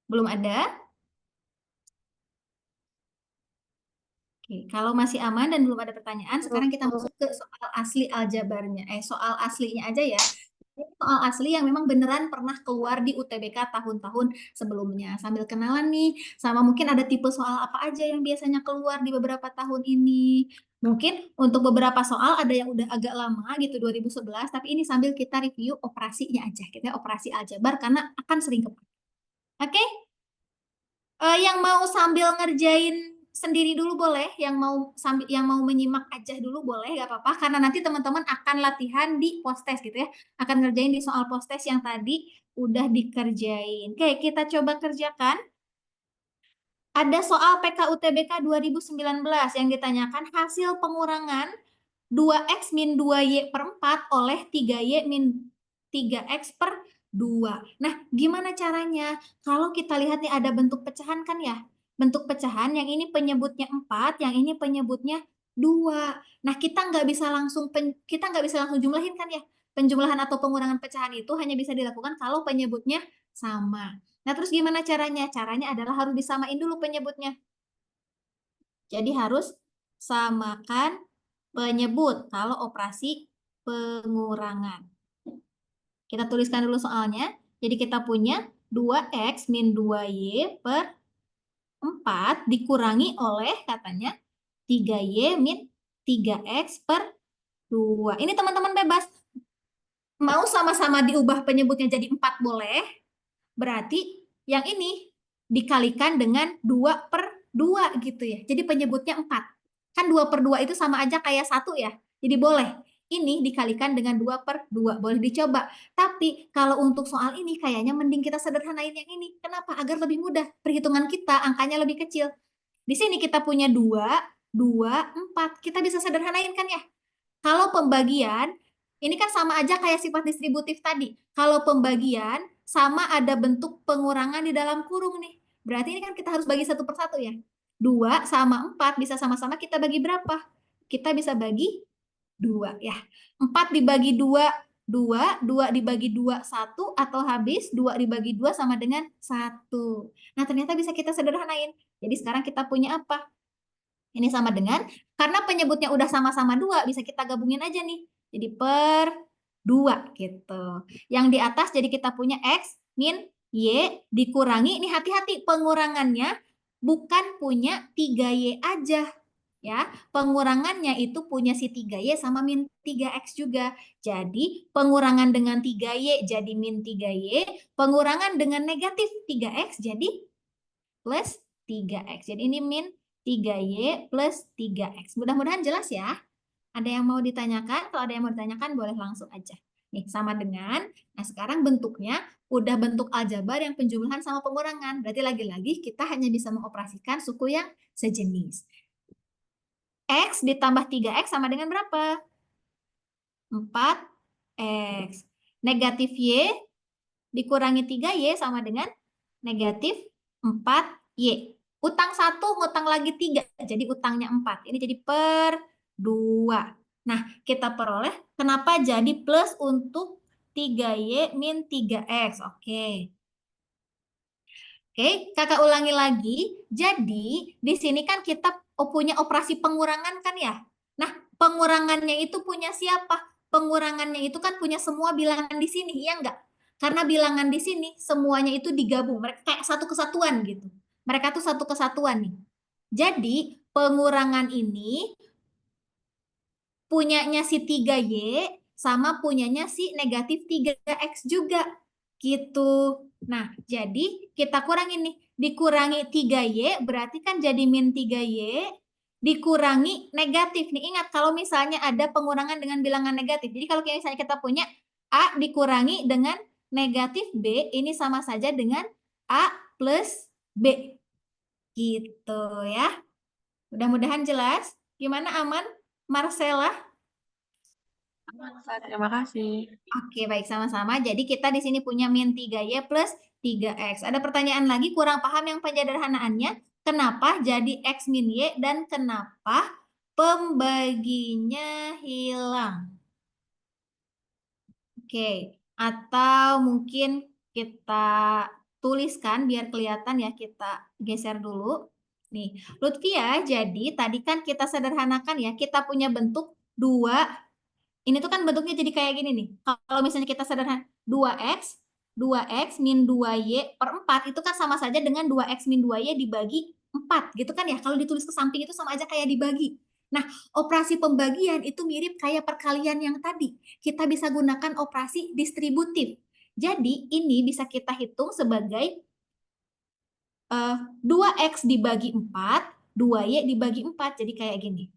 Belum ada? Oke, kalau masih aman dan belum ada pertanyaan, sekarang kita masuk ke soal asli aljabarnya. Soal aslinya aja ya. Soal asli yang memang beneran pernah keluar di UTBK tahun-tahun sebelumnya. Sambil kenalan nih, sama mungkin ada tipe soal apa aja yang biasanya keluar di beberapa tahun ini. Mungkin untuk beberapa soal ada yang udah agak lama gitu, 2011, tapi ini sambil kita review operasinya aja. Kita operasi aljabar karena akan sering kepakai. Oke? Yang mau sambil ngerjain sendiri dulu boleh, yang mau menyimak aja dulu boleh, gak apa-apa, karena nanti teman-teman akan latihan di post-test gitu ya, akan ngerjain di soal post-test yang tadi udah dikerjain. Oke, kita coba kerjakan. Ada soal PKUTBK 2019 yang ditanyakan hasil pengurangan 2x min 2y per 4 oleh 3y min 3x per 2. Nah, gimana caranya? Kalau kita lihat nih ada bentuk pecahan kan ya? Bentuk pecahan yang ini penyebutnya 4, yang ini penyebutnya 2. Nah, kita nggak bisa langsung jumlahin kan ya? Penjumlahan atau pengurangan pecahan itu hanya bisa dilakukan kalau penyebutnya sama. Nah, terus gimana caranya? Caranya adalah harus disamain dulu penyebutnya. Jadi harus samakan penyebut kalau operasi pengurangan. Kita tuliskan dulu soalnya. Jadi kita punya 2x min 2y per 4 dikurangi oleh katanya 3y min 3x per 2. Ini teman-teman bebas. Mau sama-sama diubah penyebutnya jadi 4 boleh. Berarti yang ini dikalikan dengan 2 per 2 gitu ya. Jadi penyebutnya 4. Kan 2 per 2 itu sama aja kayak 1 ya. Jadi boleh. Ini dikalikan dengan 2 per 2. Boleh dicoba. Tapi kalau untuk soal ini kayaknya mending kita sederhanain yang ini. Kenapa? Agar lebih mudah. Perhitungan kita angkanya lebih kecil. Di sini kita punya 2, 2, 4. Kita bisa sederhanain kan ya? Kalau pembagian, ini kan sama aja kayak sifat distributif tadi. Kalau pembagian, sama ada bentuk pengurangan di dalam kurung nih. Berarti ini kan kita harus bagi 1 per 1 ya. 2 sama 4 bisa sama-sama kita bagi berapa? kita bisa bagi 2 ya. 4 dibagi 2, 2, 2 dibagi 2, 1, atau habis 2 dibagi 2 sama dengan 1. Nah, ternyata bisa kita sederhanain. Jadi sekarang kita punya apa? Ini sama dengan, karena penyebutnya udah sama-sama 2, bisa kita gabungin aja nih. Jadi per 2 gitu. Yang di atas jadi kita punya X min Y dikurangi, ini hati-hati pengurangannya bukan punya 3Y aja. Ya, pengurangannya itu punya si 3Y sama min 3X juga. Jadi pengurangan dengan 3Y jadi min 3Y, pengurangan dengan negatif 3X jadi plus 3X. Jadi ini min 3Y plus 3X. Mudah-mudahan jelas ya. Ada yang mau ditanyakan? Kalau ada yang mau ditanyakan boleh langsung aja. Nih, sama dengan, nah sekarang bentuknya udah bentuk aljabar yang penjumlahan sama pengurangan. Berarti lagi-lagi kita hanya bisa mengoperasikan suku yang sejenis. X ditambah 3X sama dengan berapa? 4X. Negatif Y dikurangi 3Y sama dengan negatif 4Y. Utang 1, ngutang lagi 3. Jadi utangnya 4. Ini jadi per 2. Nah, kita peroleh kenapa jadi plus untuk 3Y min 3X. Oke. Oke, kakak ulangi lagi. Jadi, di sini kan kita punya operasi pengurangan kan ya? Nah, pengurangannya itu punya siapa? Pengurangannya itu kan punya semua bilangan di sini, iya enggak? Karena bilangan di sini semuanya itu digabung, mereka kayak satu kesatuan gitu. Mereka tuh satu kesatuan nih. Jadi, pengurangan ini punyanya si 3Y sama punyanya si negatif 3X juga. Gitu. Nah, jadi kita kurangin nih. Dikurangi 3Y berarti kan jadi min 3Y dikurangi negatif. Nih ingat kalau misalnya ada pengurangan dengan bilangan negatif. Jadi kalau misalnya kita punya A dikurangi dengan negatif B, ini sama saja dengan A plus B. Gitu ya. Mudah-mudahan jelas. Gimana aman? Marcella? Terima kasih. Oke, baik sama-sama. Jadi kita di sini punya min 3Y plus 3X. Ada pertanyaan lagi kurang paham yang penyederhanaannya? Kenapa jadi X min Y dan kenapa pembaginya hilang? Oke, atau mungkin kita tuliskan biar kelihatan ya, kita geser dulu. Nih, Lutfia, jadi tadi kan kita sederhanakan ya, kita punya bentuk 2. Ini tuh kan bentuknya jadi kayak gini nih. Kalau misalnya kita sederhana 2X min 2Y per 4 itu kan sama saja dengan 2X min 2Y dibagi 4 gitu kan ya. Kalau ditulis ke samping itu sama aja kayak dibagi. Nah, operasi pembagian itu mirip kayak perkalian yang tadi. Kita bisa gunakan operasi distributif. Jadi ini bisa kita hitung sebagai 2X dibagi 4, 2Y dibagi 4. Jadi kayak gini.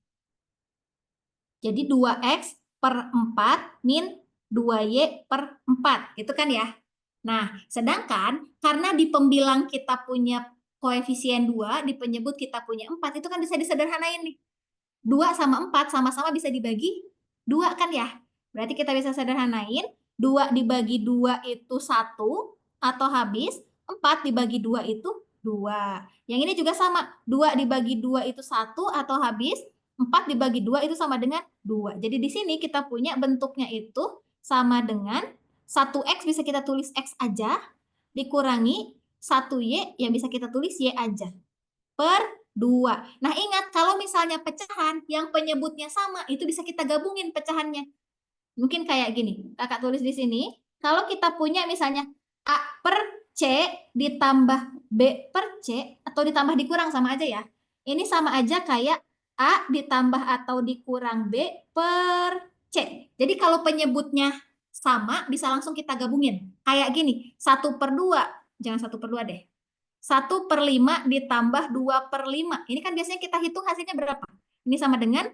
Jadi 2X per 4 min 2Y per 4. Gitu kan ya? Nah, sedangkan karena di pembilang kita punya koefisien 2, di penyebut kita punya 4, itu kan bisa disederhanain nih. 2 sama 4 sama-sama bisa dibagi 2 kan ya? Berarti kita bisa sederhanain, 2 dibagi 2 itu 1, atau habis 4 dibagi 2 itu 2. Yang ini juga sama, 2 dibagi 2 itu 1, atau habis 4 dibagi 2 itu sama dengan 2. Jadi di sini kita punya bentuknya itu sama dengan 1X bisa kita tulis X aja, dikurangi 1Y yang bisa kita tulis Y aja. Per 2. Nah ingat kalau misalnya pecahan yang penyebutnya sama, itu bisa kita gabungin pecahannya. Mungkin kayak gini, kakak tulis di sini. Kalau kita punya misalnya A per C ditambah B per C, atau ditambah dikurang sama aja ya. Ini sama aja kayak A ditambah atau dikurang B per C. Jadi kalau penyebutnya sama, bisa langsung kita gabungin. Kayak gini, 1/2, jangan 1/2 deh. 1/5 ditambah 2/5. Ini kan biasanya kita hitung hasilnya berapa? Ini sama dengan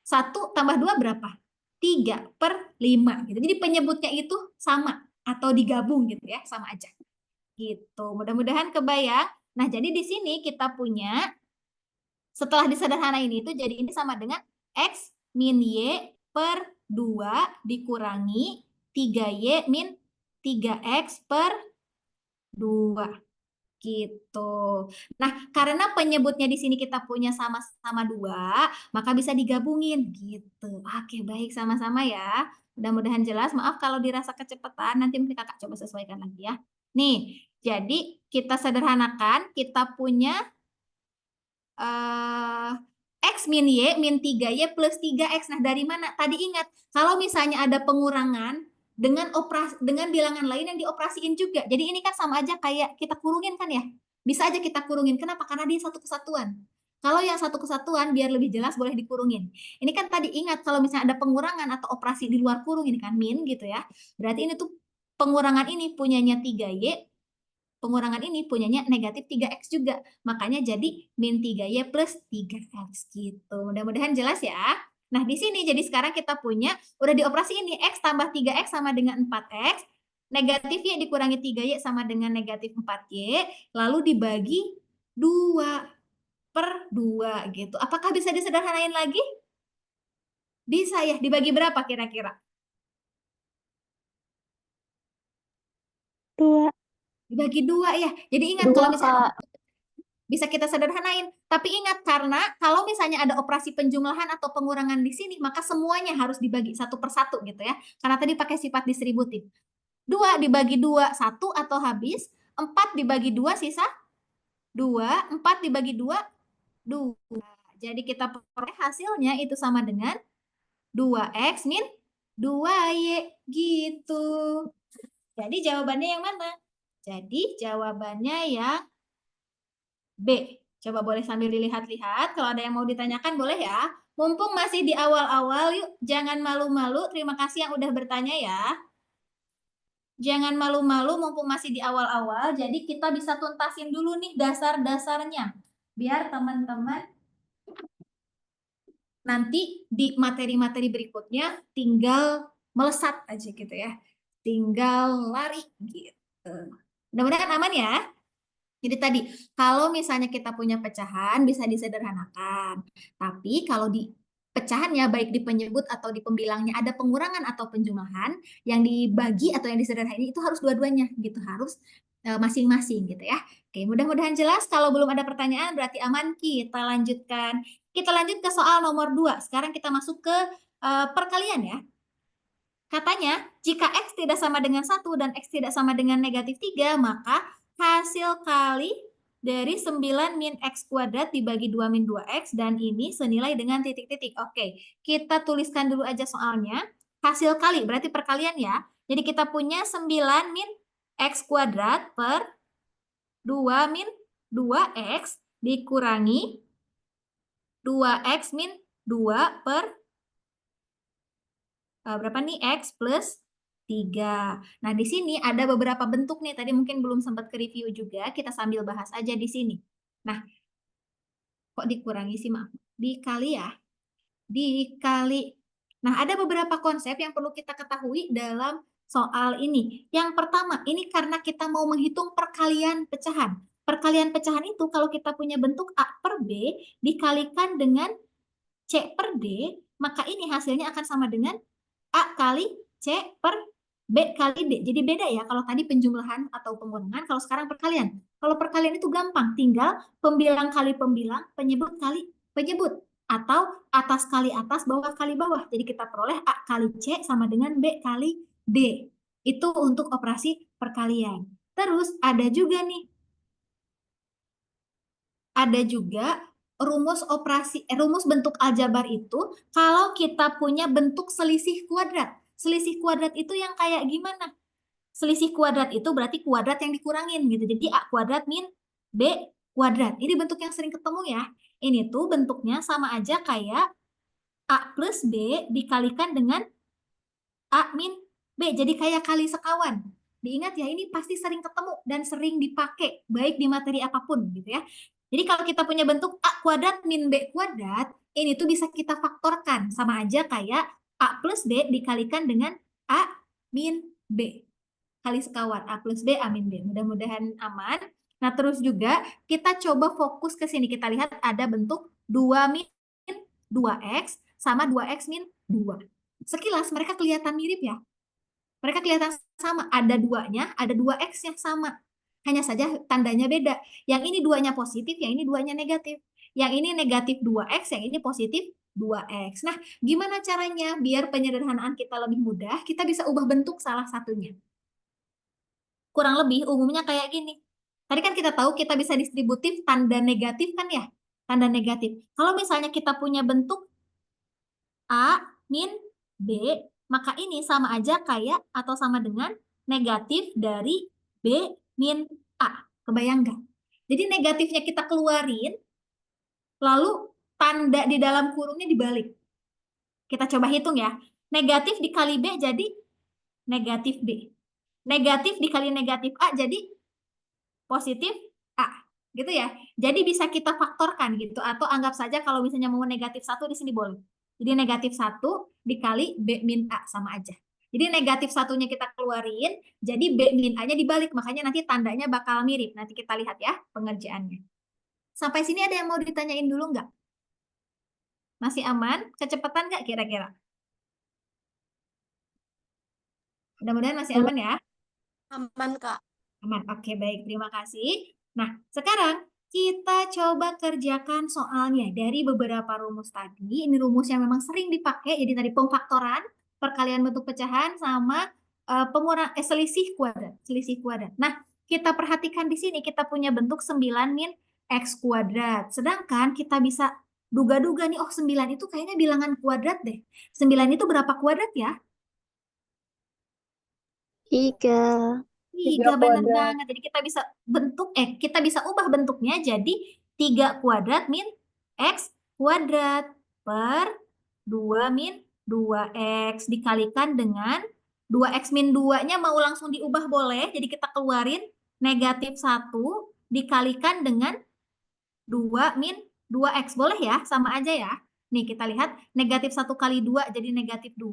1 tambah 2 berapa? 3/5. Gitu. Jadi penyebutnya itu sama atau digabung gitu ya, sama aja. Gitu. Mudah-mudahan kebayang. Nah, jadi di sini kita punya setelah disederhanain itu jadi ini sama dengan X min Y per 2 dikurangi 3Y min 3X per 2. Gitu. Nah, karena penyebutnya di sini kita punya sama-sama 2, maka bisa digabungin gitu. Oke, baik sama-sama ya. Mudah-mudahan jelas. Maaf kalau dirasa kecepatan, nanti mungkin kakak coba sesuaikan lagi ya. Nih, jadi kita sederhanakan, kita punya X min Y min 3Y plus 3X. Nah, dari mana? Tadi ingat, kalau misalnya ada pengurangan dengan bilangan lain yang dioperasiin juga. Jadi ini kan sama aja kayak kita kurungin kan ya? Bisa aja kita kurungin. Kenapa? Karena dia satu kesatuan. Kalau yang satu kesatuan biar lebih jelas boleh dikurungin. Ini kan tadi ingat kalau misalnya ada pengurangan atau operasi di luar kurung ini kan min gitu ya. Berarti ini tuh pengurangan ini punyanya 3Y, pengurangan ini punyanya negatif 3X juga. Makanya jadi min 3Y plus 3X gitu. Mudah-mudahan jelas ya. Nah, di sini jadi sekarang kita punya, udah dioperasi ini, X tambah 3X sama dengan 4X, negatif Y dikurangi 3Y sama dengan negatif 4Y, lalu dibagi 2/2 gitu. Apakah bisa disederhanain lagi? Bisa ya, dibagi berapa kira-kira? 2. Dibagi 2 ya. Jadi ingat 2, kalau misalnya Kak. bisa kita sederhanain. Tapi ingat, karena kalau misalnya ada operasi penjumlahan atau pengurangan di sini, maka semuanya harus dibagi 1/1 gitu ya. Karena tadi pakai sifat distributif. 2 dibagi 2, 1 atau habis. 4 dibagi 2, sisa 2. 4 dibagi 2, 2. Jadi kita peroleh hasilnya itu sama dengan 2X min 2Y gitu. Jadi jawabannya yang mana? Jadi jawabannya yang B. Coba boleh sambil dilihat-lihat. Kalau ada yang mau ditanyakan boleh ya. Mumpung masih di awal-awal, yuk jangan malu-malu. Terima kasih yang udah bertanya ya. Jangan malu-malu mumpung masih di awal-awal. Jadi kita bisa tuntasin dulu nih dasar-dasarnya. Biar teman-teman nanti di materi-materi berikutnya tinggal melesat aja gitu ya. Tinggal lari gitu. Mudah-mudahan aman ya. Jadi tadi, kalau misalnya kita punya pecahan bisa disederhanakan. Tapi kalau di pecahannya baik di penyebut atau di pembilangnya ada pengurangan atau penjumlahan, yang dibagi atau yang disederhanakan itu harus dua-duanya gitu, harus masing-masing gitu ya. Oke, mudah-mudahan jelas. Kalau belum ada pertanyaan berarti aman, kita lanjutkan. Kita lanjut ke soal nomor 2. Sekarang kita masuk ke perkalian ya. Katanya, jika X tidak sama dengan 1 dan X tidak sama dengan negatif 3, maka hasil kali dari 9 min X kuadrat dibagi 2 min 2X, dan ini senilai dengan titik-titik. Oke, kita tuliskan dulu aja soalnya. Hasil kali, berarti perkalian ya. Jadi kita punya 9 min X kuadrat per 2 min 2X dikurangi 2X min 2 per berapa nih? X plus 3. Nah, di sini ada beberapa bentuk nih. Tadi mungkin belum sempat ke review juga. Kita sambil bahas aja di sini. Nah, kok dikurangi sih, maaf. Dikali ya. Dikali. Nah, ada beberapa konsep yang perlu kita ketahui dalam soal ini. Yang pertama, ini karena kita mau menghitung perkalian pecahan. Perkalian pecahan itu kalau kita punya bentuk A per B dikalikan dengan C per D, maka ini hasilnya akan sama dengan A kali C per B kali D. Jadi beda ya kalau tadi penjumlahan atau pengurangan, kalau sekarang perkalian. Kalau perkalian itu gampang, tinggal pembilang kali pembilang, penyebut kali penyebut. Atau atas kali atas, bawah kali bawah. Jadi kita peroleh A kali C sama dengan B kali D. Itu untuk operasi perkalian. Terus ada juga nih, ada juga rumus bentuk aljabar itu kalau kita punya bentuk selisih kuadrat. Selisih kuadrat itu yang kayak gimana? Selisih kuadrat itu berarti kuadrat yang dikurangin gitu. Jadi A kuadrat min B kuadrat. Ini bentuk yang sering ketemu ya. Ini tuh bentuknya sama aja kayak A plus B dikalikan dengan A min B. Jadi kayak kali sekawan. Diingat ya, ini pasti sering ketemu dan sering dipakai, baik di materi apapun gitu ya. Jadi kalau kita punya bentuk A kuadrat min B kuadrat, ini tuh bisa kita faktorkan. Sama aja kayak A plus B dikalikan dengan A min B. Kali sekawan, A plus B, A min B. Mudah-mudahan aman. Nah, terus juga kita coba fokus ke sini. Kita lihat ada bentuk 2 min 2X sama 2X min 2. Sekilas mereka kelihatan mirip ya. Mereka kelihatan sama. Ada 2-nya, ada 2X yang sama. Hanya saja tandanya beda. Yang ini duanya positif, yang ini duanya negatif. Yang ini negatif 2x, yang ini positif 2x. Nah, gimana caranya biar penyederhanaan kita lebih mudah? Kita bisa ubah bentuk salah satunya. Kurang lebih umumnya kayak gini. Tadi kan kita tahu kita bisa distributif tanda negatif kan ya? Tanda negatif. Kalau misalnya kita punya bentuk A min B, maka ini sama aja kayak atau sama dengan negatif dari B min A. Kebayang nggak? Jadi negatifnya kita keluarin, lalu tanda di dalam kurungnya dibalik. Kita coba hitung ya. Negatif dikali B jadi negatif B. Negatif dikali negatif A jadi positif A. Gitu ya. Jadi bisa kita faktorkan gitu. Atau anggap saja kalau misalnya mau negatif 1 di sini boleh. Jadi negatif 1 dikali B min A sama aja. Jadi negatif satunya kita keluarin, jadi B min A-nya dibalik. Makanya nanti tandanya bakal mirip. Nanti kita lihat ya pengerjaannya. Sampai sini ada yang mau ditanyain dulu nggak? Masih aman? Kecepatan nggak kira-kira? Mudah-mudahan masih aman ya. Aman, Kak. Aman. Oke, baik. Terima kasih. Nah, sekarang kita coba kerjakan soalnya dari beberapa rumus tadi. Ini rumus yang memang sering dipakai. Jadi tadi pemfaktoran, perkalian bentuk pecahan, sama selisih kuadrat. Selisih kuadrat. Nah, kita perhatikan di sini kita punya bentuk 9 min x kuadrat. Sedangkan kita bisa duga-duga nih, oh 9 itu kayaknya bilangan kuadrat deh. 9 itu berapa kuadrat ya? 3. Tiga Tiga benar kuadrat. banget. Jadi kita bisa ubah bentuknya jadi 3 kuadrat min x kuadrat per 2 min 2x dikalikan dengan 2x min 2-nya mau langsung diubah boleh. Jadi kita keluarin negatif 1 dikalikan dengan 2 min 2x. Boleh ya? Sama aja ya. Nih kita lihat negatif 1 kali 2 jadi negatif 2.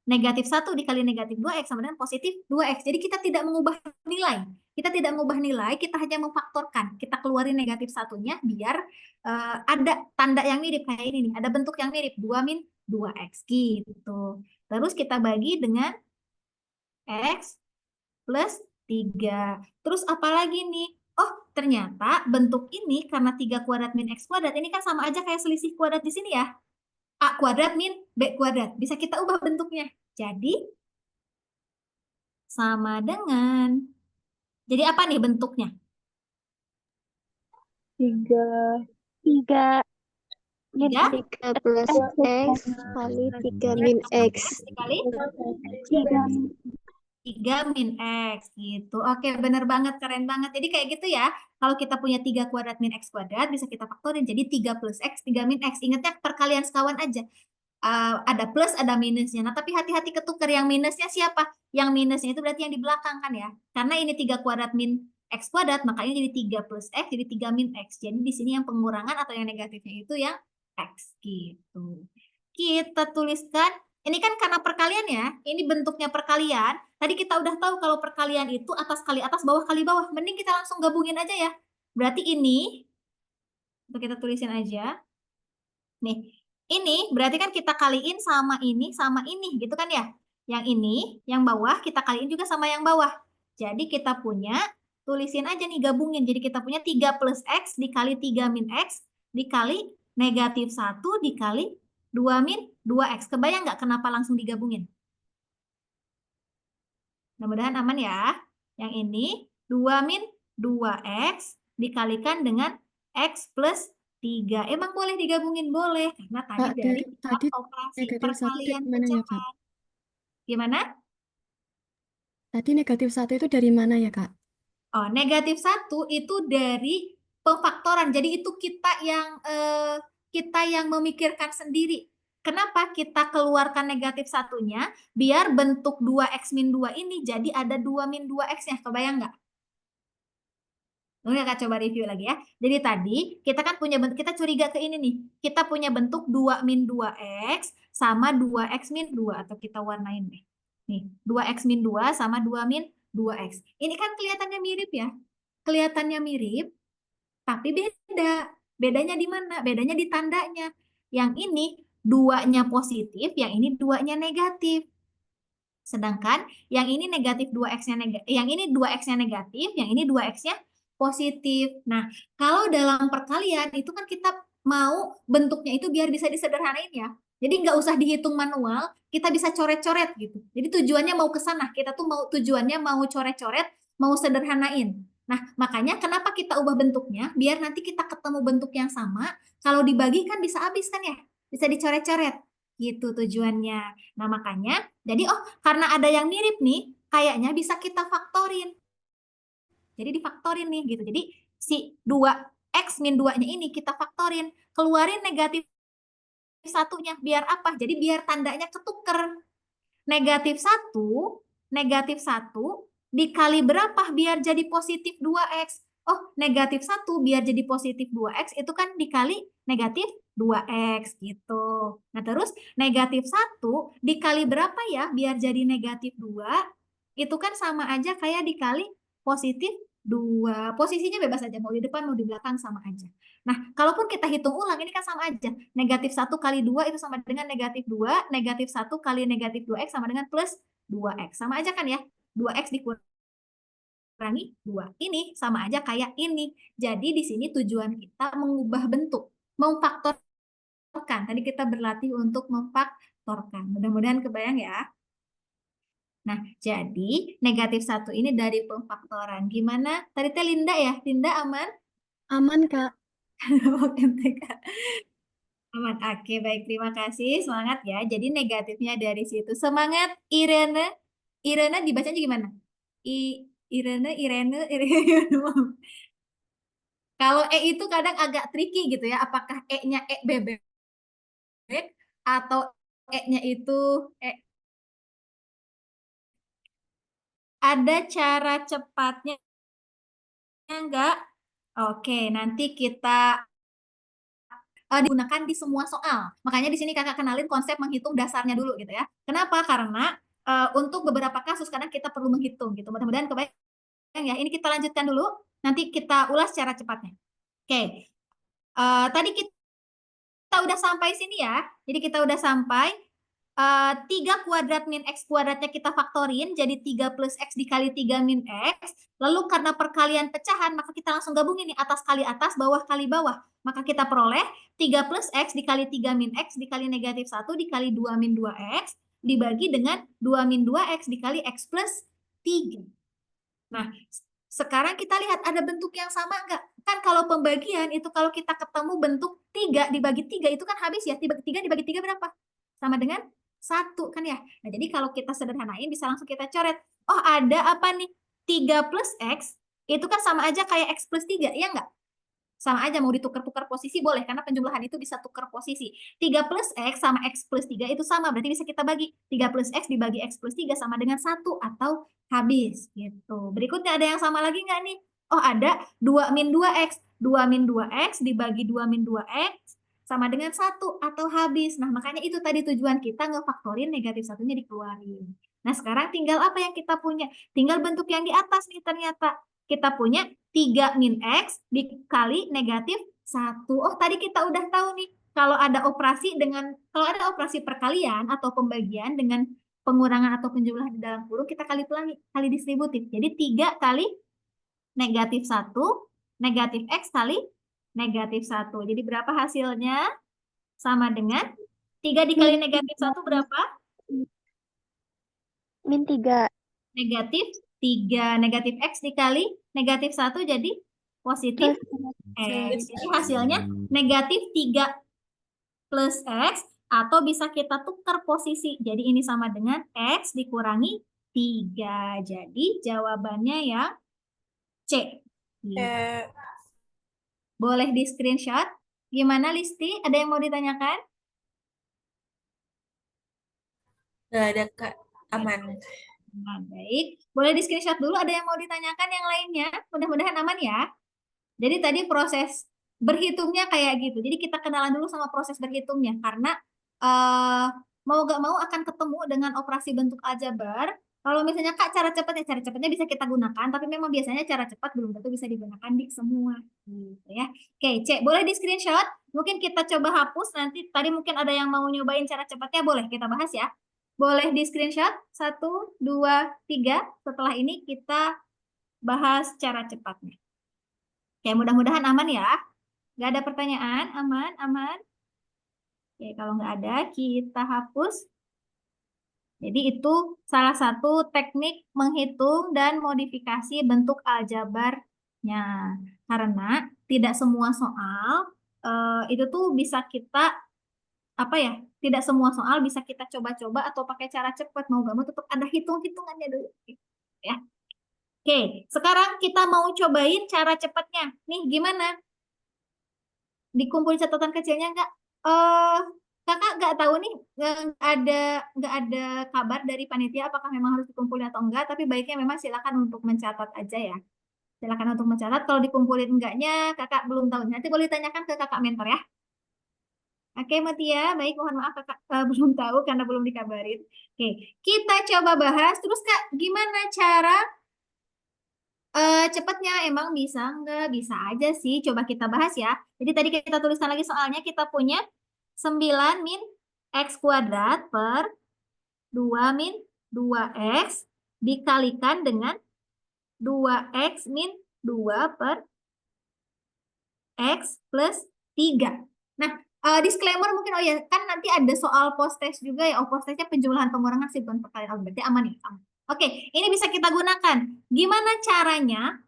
Negatif 1 dikali negatif 2x sama dengan positif 2x. Jadi kita tidak mengubah nilai. Kita tidak mengubah nilai, kita hanya memfaktorkan. Kita keluarin negatif satunya biar ada tanda yang mirip kayak ini nih. Ada bentuk yang mirip 2 min 2x gitu. Terus kita bagi dengan x plus 3. Terus apa lagi nih? Oh, ternyata bentuk ini karena 3 kuadrat min x kuadrat, ini kan sama aja kayak selisih kuadrat di sini ya. A kuadrat min B kuadrat. Bisa kita ubah bentuknya. Jadi, sama dengan. Jadi apa nih bentuknya? 3 3 min 3 3 plus x kali 3 min x. dikali 3 3 min x gitu. Oke, bener banget, keren banget. Jadi kayak gitu ya. Kalau kita punya 3 kuadrat min x kuadrat, bisa kita faktorin jadi 3 plus x, 3 min x. Ingatnya perkalian sekawan aja. Ada plus, ada minusnya. Nah, tapi hati-hati ketukar. Yang minusnya siapa? Yang minusnya itu berarti yang di belakang kan ya. Karena ini 3 kuadrat min x kuadrat, makanya jadi 3 plus x, jadi 3 min x. Jadi di sini yang pengurangan atau yang negatifnya itu yang x gitu. Kita tuliskan, ini kan karena perkalian ya, ini bentuknya perkalian. Tadi kita udah tahu kalau perkalian itu atas kali atas, bawah kali bawah. Mending kita langsung gabungin aja ya. Berarti ini, kita tulisin aja. Nih, ini berarti kan kita kaliin sama ini gitu kan ya. Yang ini, yang bawah kita kaliin juga sama yang bawah. Jadi kita punya, tulisin aja nih gabungin. Jadi kita punya 3 plus x dikali 3 min x dikali negatif 1 dikali 2 min 2x. Kebayang nggak kenapa langsung digabungin? Mudah-mudahan aman ya. Yang ini 2 min 2x dikalikan dengan x plus 3. Emang boleh digabungin? Boleh. Karena tadi Kak, dari tadi operasi negatif 1 dari perkalian mana ya, Kak? pecahan. Gimana? Tadi negatif 1 itu dari mana ya, Kak? Oh, negatif 1 itu dari pemfaktoran. Jadi itu kita yang memikirkan sendiri. Kenapa kita keluarkan negatif satunya? Biar bentuk 2x min 2 ini jadi ada 2 min 2x-nya. Kebayang nggak? Oke, Kak, coba review lagi ya. Jadi tadi kita kan punya bentuk, kita curiga ke ini nih. Kita punya bentuk 2 min 2x sama 2x min 2. Atau kita warnain deh. Nih, 2x min 2 sama 2 min 2x. Ini kan kelihatannya mirip ya. Kelihatannya mirip, tapi beda. Bedanya di mana? Bedanya di tandanya. Yang ini 2-nya positif, yang ini 2-nya negatif. Sedangkan yang ini negatif 2x-nya yang ini 2x-nya negatif, yang ini 2x-nya positif. Nah, kalau dalam perkalian itu kan kita mau bentuknya itu biar bisa disederhanain ya. Jadi nggak usah dihitung manual, kita bisa coret-coret gitu. Jadi tujuannya mau ke sana, kita tuh mau tujuannya mau coret-coret, mau sederhanain. Nah, makanya kenapa kita ubah bentuknya? Biar nanti kita ketemu bentuk yang sama, kalau dibagi kan bisa habis kan ya? Bisa dicoret-coret. Gitu tujuannya. Nah, makanya jadi karena ada yang mirip nih, kayaknya bisa kita faktorin. Jadi difaktorin nih gitu. Jadi si 2x min 2-nya ini kita faktorin. Keluarin negatif satunya. Biar apa? Jadi biar tandanya ketuker. Negatif 1 dikali berapa biar jadi positif 2x? Oh, negatif 1 biar jadi positif 2x itu kan dikali negatif 2x gitu. Nah, terus negatif 1 dikali berapa ya biar jadi negatif 2? Itu kan sama aja kayak dikali positif 2. Posisinya bebas aja, mau di depan mau di belakang sama aja. Nah, kalaupun kita hitung ulang ini kan sama aja. Negatif 1 kali 2 itu sama dengan negatif 2, negatif 1 kali negatif 2x sama dengan plus 2x. Sama aja kan ya? 2x dikurangi 2. Ini sama aja kayak ini. Jadi di sini tujuan kita mengubah bentuk, memfaktorkan. Tadi kita berlatih untuk memfaktorkan. Mudah-mudahan kebayang ya. Nah, jadi negatif 1 ini dari pemfaktoran. Gimana? Tadi teh Linda ya? Linda aman? Aman, Kak. Oke, Kak. Aman. Oke, baik. Terima kasih. Semangat ya. Jadi negatifnya dari situ. Semangat, Irene. Irene dibacanya gimana? Irene. Kalau E itu kadang agak tricky gitu ya. Apakah E-nya E bebek atau E-nya itu ada cara cepatnya enggak? Oke, nanti kita digunakan di semua soal. Makanya di sini kakak kenalin konsep menghitung dasarnya dulu gitu ya. Kenapa? Karena untuk beberapa kasus kadang kita perlu menghitung gitu. Mudah-mudahan kebayang ya. Ini kita lanjutkan dulu. Nanti kita ulas secara cepatnya. Oke. Tadi kita udah sampai sini ya. Jadi kita udah sampai 3 kuadrat min x kuadratnya kita faktorin, jadi 3 plus x dikali 3 min x. Lalu karena perkalian pecahan, maka kita langsung gabungin nih, atas kali atas, bawah kali bawah. Maka kita peroleh 3 plus x dikali 3 min x dikali negatif 1 dikali 2 min 2x, dibagi dengan 2 min 2x dikali x plus 3. Nah, sekarang kita lihat ada bentuk yang sama enggak? Kan kalau pembagian itu kalau kita ketemu bentuk 3 dibagi 3 itu kan habis ya. 3 dibagi 3 berapa? Sama dengan 1 kan ya. Nah, jadi kalau kita sederhanain bisa langsung kita coret. Oh, ada apa nih? 3 plus x itu kan sama aja kayak x plus 3, iya enggak? Sama aja mau ditukar-tukar posisi boleh karena penjumlahan itu bisa tukar posisi. 3 plus x sama x plus 3 itu sama, berarti bisa kita bagi. 3 plus x dibagi x plus 3 sama dengan 1 atau habis gitu. Berikutnya ada yang sama lagi nggak nih? Oh, ada 2 min 2x. 2 min 2x dibagi 2 min 2x sama dengan 1 atau habis. Nah, makanya itu tadi tujuan kita ngefaktorin negatif satunya dikeluarin. Nah, sekarang tinggal apa yang kita punya? Tinggal bentuk yang di atas nih ternyata. Kita punya 3 min x dikali negatif 1. Oh, tadi kita udah tahu nih, kalau ada operasi perkalian atau pembagian dengan pengurangan atau penjumlahan di dalam kurung, kita kali pelangi, kali distributif. Jadi 3 kali negatif 1, negatif x kali negatif 1. Jadi berapa hasilnya? Sama dengan 3 dikali negatif 1 berapa? Min 3. Negatif 3. Negatif x dikali negatif 1 jadi positif x. Jadi hasilnya negatif 3 plus x, atau bisa kita tukar posisi. Jadi ini sama dengan x dikurangi 3. Jadi jawabannya yang C. Boleh di screenshot. Gimana Listi? Ada yang mau ditanyakan? Nggak ada, Kak. Aman. Nah, baik. Boleh di screenshot dulu. Ada yang mau ditanyakan yang lainnya? Mudah-mudahan aman ya. Jadi tadi proses berhitungnya kayak gitu. Jadi kita kenalan dulu sama proses berhitungnya. Karena mau gak mau akan ketemu dengan operasi bentuk aljabar. Kalau misalnya Kak cara cepatnya bisa kita gunakan. Tapi memang biasanya cara cepat belum tentu bisa digunakan di semua. Gitu ya. Oke, Cek. Boleh di screenshot. Mungkin kita coba hapus. Nanti tadi mungkin ada yang mau nyobain cara cepatnya. Boleh kita bahas ya. Boleh di screenshot 1, 2, 3. Setelah ini kita bahas cara cepatnya. Oke, mudah-mudahan aman ya. Nggak ada pertanyaan? Aman, aman. Oke, kalau nggak ada, kita hapus. Jadi itu salah satu teknik menghitung dan modifikasi bentuk aljabarnya. Karena tidak semua soal itu tuh bisa kita tidak semua soal bisa kita coba-coba atau pakai cara cepat. Mau nggak mau tetap ada hitung-hitungannya dulu. Ya. Oke, sekarang kita mau cobain cara cepatnya. Nih, gimana? Dikumpul catatan kecilnya nggak? Kakak nggak tahu nih, nggak ada kabar dari panitia apakah memang harus dikumpulin atau enggak, tapi baiknya memang silakan untuk mencatat aja ya. Silakan untuk mencatat, kalau dikumpulin enggaknya kakak belum tahu. Nanti boleh tanyakan ke kakak mentor ya. Oke, Mutia, baik, mohon maaf kakak belum tahu karena belum dikabarin. Oke, kita coba bahas. Terus kak, gimana cara cepatnya? Emang bisa nggak? Bisa aja sih, coba kita bahas ya. Jadi tadi kita tuliskan lagi soalnya, kita punya 9 min X kuadrat per 2 min 2X dikalikan dengan 2X min 2 per X plus 3. Nah, disclaimer mungkin, oh ya, kan nanti ada soal post test juga ya. Oh, post testnya penjumlahan pengurangan sih, bukan perkalian. Oh, berarti aman ya. Aman. Oke, ini bisa kita gunakan. Gimana caranya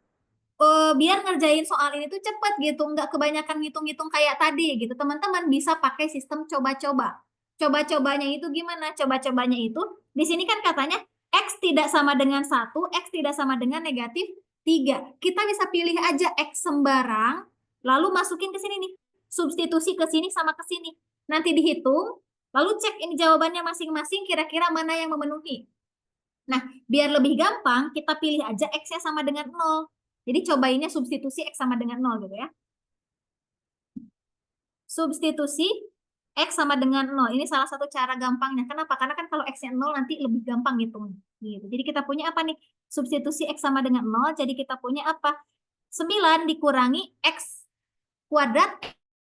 biar ngerjain soal ini tuh cepet gitu, nggak kebanyakan ngitung-ngitung kayak tadi gitu. Teman-teman bisa pakai sistem coba-coba. Coba-cobanya itu gimana? Coba-cobanya itu, di sini kan katanya X tidak sama dengan 1, X tidak sama dengan negatif 3. Kita bisa pilih aja X sembarang, lalu masukin ke sini nih. Substitusi ke sini sama ke sini. Nanti dihitung, lalu cek ini jawabannya masing-masing kira-kira mana yang memenuhi. Nah, biar lebih gampang, kita pilih aja X-nya sama dengan 0. Jadi cobainnya substitusi X sama dengan 0 gitu ya. Substitusi X sama dengan 0. Ini salah satu cara gampangnya. Kenapa? Karena kan kalau X-nya 0 nanti lebih gampang ngitungnya. Gitu. Jadi kita punya apa nih? Substitusi X sama dengan 0. Jadi kita punya apa? 9 dikurangi X kuadrat.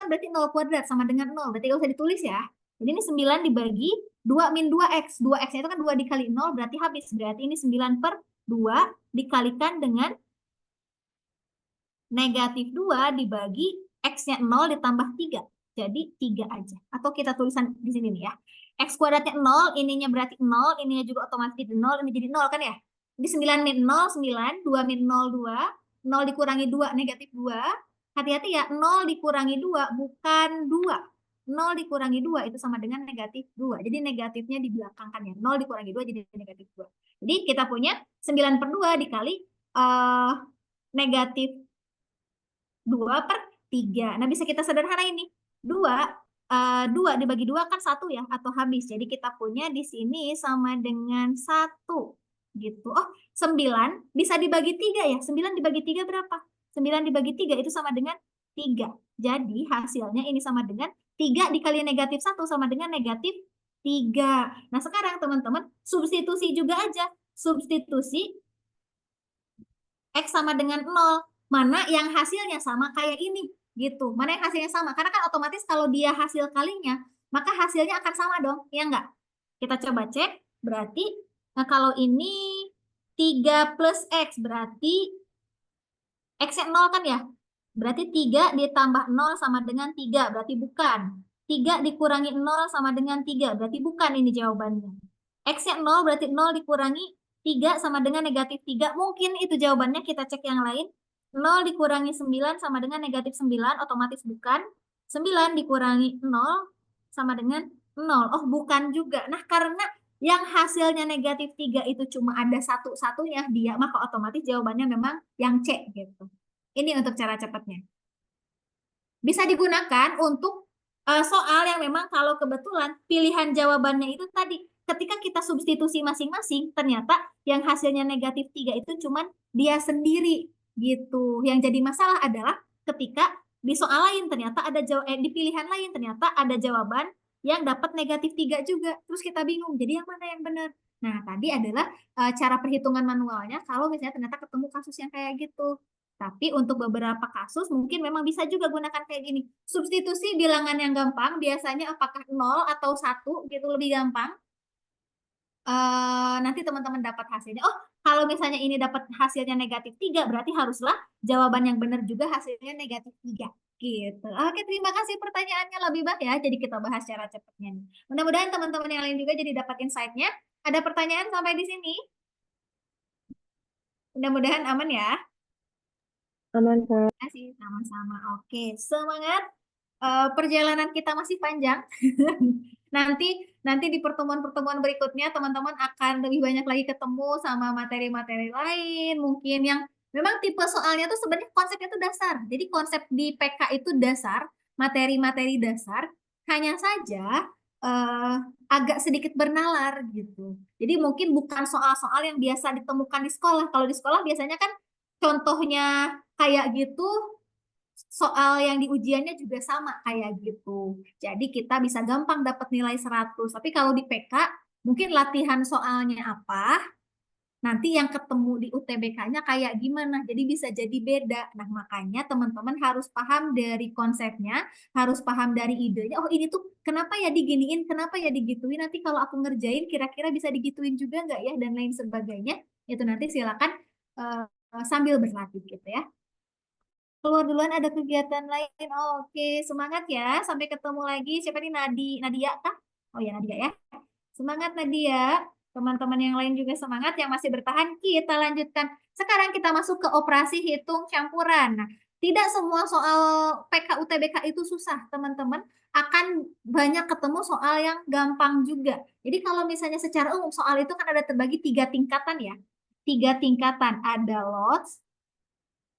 Berarti 0 kuadrat sama dengan 0. Berarti nggak usah ditulis ya. Jadi ini 9 dibagi 2 min 2X. 2X-nya itu kan 2 dikali 0 berarti habis. Berarti ini 9 per 2 dikalikan dengan negatif 2 dibagi X-nya 0 ditambah 3. Jadi 3 aja. Atau kita tulisan di sini nih ya. X kuadratnya 0, ininya berarti 0, ininya juga otomatis jadi 0, ini jadi 0 kan ya. Jadi 9 min 0, 9, 2 min 0, 2, 0 dikurangi 2, negatif 2. Hati-hati ya, 0 dikurangi 2 bukan 2. 0 dikurangi 2 itu sama dengan negatif 2. Jadi negatifnya di belakang kan ya. 0 dikurangi 2 jadi negatif 2. Jadi kita punya 9 per 2 dikali negatif 2 per 3. Nah, bisa kita sederhanain nih. 2 dibagi 2 kan 1 ya, atau habis. Jadi kita punya di sini sama dengan 1. Gitu. Oh, 9 bisa dibagi 3 ya. 9 dibagi 3 berapa? 9 dibagi 3 itu sama dengan 3. Jadi hasilnya ini sama dengan 3 dikali negatif 1 sama dengan negatif 3. Nah, sekarang teman-teman substitusi juga aja. Substitusi X sama dengan 0. Mana yang hasilnya sama kayak ini gitu. Mana yang hasilnya sama? Karena kan otomatis kalau dia hasil kalinya, maka hasilnya akan sama dong, ya enggak? Kita coba cek, berarti kalau ini 3 plus X berarti X-nya 0 kan ya? Berarti 3 ditambah 0 sama dengan 3, berarti bukan. 3 dikurangi 0 sama dengan 3, berarti bukan ini jawabannya. X-nya 0 berarti 0 dikurangi 3 sama dengan negatif 3. Mungkin itu jawabannya, kita cek yang lain. 0 dikurangi 9 sama dengan negatif 9, otomatis bukan. 9 dikurangi 0 sama dengan 0. Oh, bukan juga. Nah, karena yang hasilnya negatif 3 itu cuma ada satu-satunya dia, maka otomatis jawabannya memang yang C gitu. Ini untuk cara cepatnya. Bisa digunakan untuk soal yang memang kalau kebetulan pilihan jawabannya itu tadi, ketika kita substitusi masing-masing, ternyata yang hasilnya negatif 3 itu cuma dia sendiri gitu. Yang jadi masalah adalah ketika di soal lain ternyata ada di pilihan lain ternyata ada jawaban yang dapat negatif 3 juga. Terus kita bingung, jadi yang mana yang benar? Nah, tadi adalah cara perhitungan manualnya kalau misalnya ternyata ketemu kasus yang kayak gitu. Tapi untuk beberapa kasus mungkin memang bisa juga gunakan kayak gini. Substitusi bilangan yang gampang biasanya apakah 0 atau 1 gitu lebih gampang. nanti teman-teman dapat hasilnya. Oh, kalau misalnya ini dapat hasilnya negatif 3, berarti haruslah jawaban yang benar juga hasilnya negatif 3. Gitu. Oke, terima kasih pertanyaannya Labibah ya. Jadi kita bahas secara cepatnya nih. Mudah-mudahan teman-teman yang lain juga jadi dapat insight-nya. Ada pertanyaan sampai di sini? Mudah-mudahan aman ya. Aman, Kak. Terima kasih, sama-sama. Oke, semangat. Perjalanan kita masih panjang. Nanti di pertemuan-pertemuan berikutnya teman-teman akan lebih banyak lagi ketemu sama materi-materi lain mungkin yang memang tipe soalnya tuh sebenarnya konsepnya tuh dasar. Jadi konsep di PK itu dasar, materi-materi dasar, hanya saja agak sedikit bernalar gitu. Jadi mungkin bukan soal-soal yang biasa ditemukan di sekolah. Kalau di sekolah biasanya kan contohnya kayak gitu, soal yang di ujiannya juga sama kayak gitu. Jadi kita bisa gampang dapat nilai 100. Tapi kalau di PK, mungkin latihan soalnya apa, nanti yang ketemu di UTBK-nya kayak gimana. Jadi bisa jadi beda. Nah, makanya teman-teman harus paham dari konsepnya, harus paham dari idenya. Oh, ini tuh kenapa ya diginiin, kenapa ya digituin. Nanti kalau aku ngerjain, kira-kira bisa digituin juga nggak ya, dan lain sebagainya. Itu nanti silakan sambil berlatih gitu ya. Keluar duluan ada kegiatan lain. Oh, oke, semangat ya. Sampai ketemu lagi. Siapa nih Nadia kah? Oh ya, Nadia ya. Semangat Nadia. Teman-teman yang lain juga semangat. Yang masih bertahan, kita lanjutkan. Sekarang kita masuk ke operasi hitung campuran. Nah, tidak semua soal PK UTBK itu susah, teman-teman. Akan banyak ketemu soal yang gampang juga. Jadi kalau misalnya secara umum soal itu kan ada terbagi 3 tingkatan ya. 3 tingkatan. Ada lots,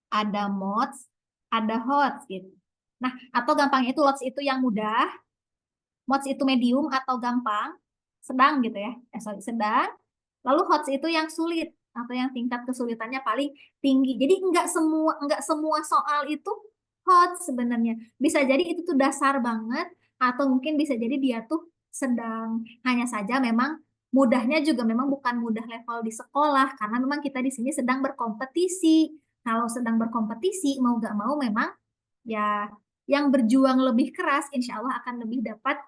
ada mods, ada HOTS gitu. Nah, atau gampang itu lots itu yang mudah, mods itu medium atau gampang, sedang gitu ya. Sedang. Lalu HOTS itu yang sulit atau yang tingkat kesulitannya paling tinggi. Jadi enggak semua soal itu HOTS sebenarnya. Bisa jadi itu tuh dasar banget atau mungkin bisa jadi dia tuh sedang. Hanya saja memang mudahnya juga memang bukan mudah level di sekolah karena memang kita di sini sedang berkompetisi. Kalau sedang berkompetisi, mau gak mau memang ya yang berjuang lebih keras, insya Allah akan lebih dapat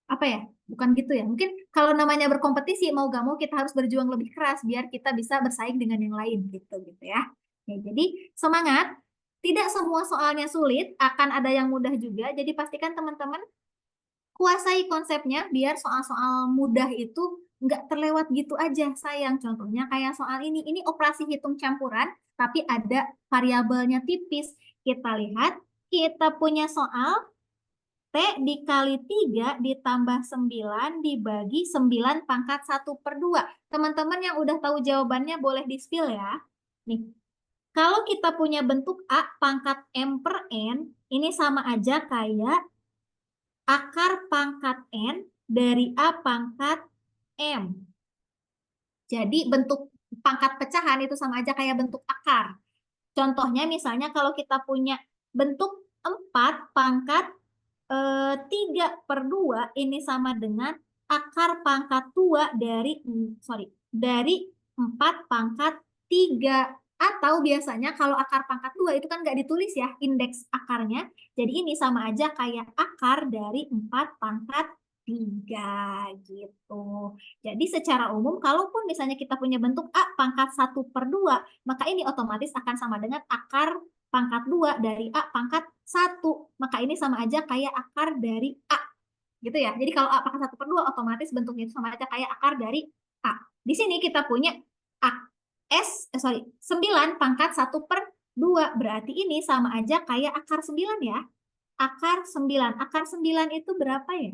apa ya? Bukan gitu ya. Mungkin kalau namanya berkompetisi, mau gak mau kita harus berjuang lebih keras biar kita bisa bersaing dengan yang lain gitu ya. Ya, jadi semangat. Tidak semua soalnya sulit, akan ada yang mudah juga. Jadi pastikan teman-teman kuasai konsepnya biar soal-soal mudah itu nggak terlewat gitu aja. Sayang, contohnya kayak soal ini operasi hitung campuran, tapi ada variabelnya tipis. Kita lihat, kita punya soal T dikali 3 ditambah 9 dibagi 9 pangkat 1/2. Teman-teman yang udah tahu jawabannya boleh di-spill ya. Nih, kalau kita punya bentuk A pangkat M per N, ini sama aja kayak akar pangkat N dari A pangkat M. Jadi bentuk pangkat pecahan itu sama aja kayak bentuk akar. Contohnya misalnya kalau kita punya bentuk 4 pangkat 3/2 ini sama dengan akar pangkat 2 dari 4 pangkat 3. Atau biasanya kalau akar pangkat 2 itu kan nggak ditulis ya indeks akarnya. Jadi ini sama aja kayak akar dari 4 pangkat 3 gitu. Jadi secara umum kalaupun misalnya kita punya bentuk A pangkat 1/2, maka ini otomatis akan sama dengan akar pangkat 2 dari A pangkat 1. Maka ini sama aja kayak akar dari A. Gitu ya. Jadi kalau A pangkat 1/2 otomatis bentuknya itu sama aja kayak akar dari A. Di sini kita punya 9 pangkat 1/2. Berarti ini sama aja kayak akar 9 ya. Akar 9. Akar 9 itu berapa ya?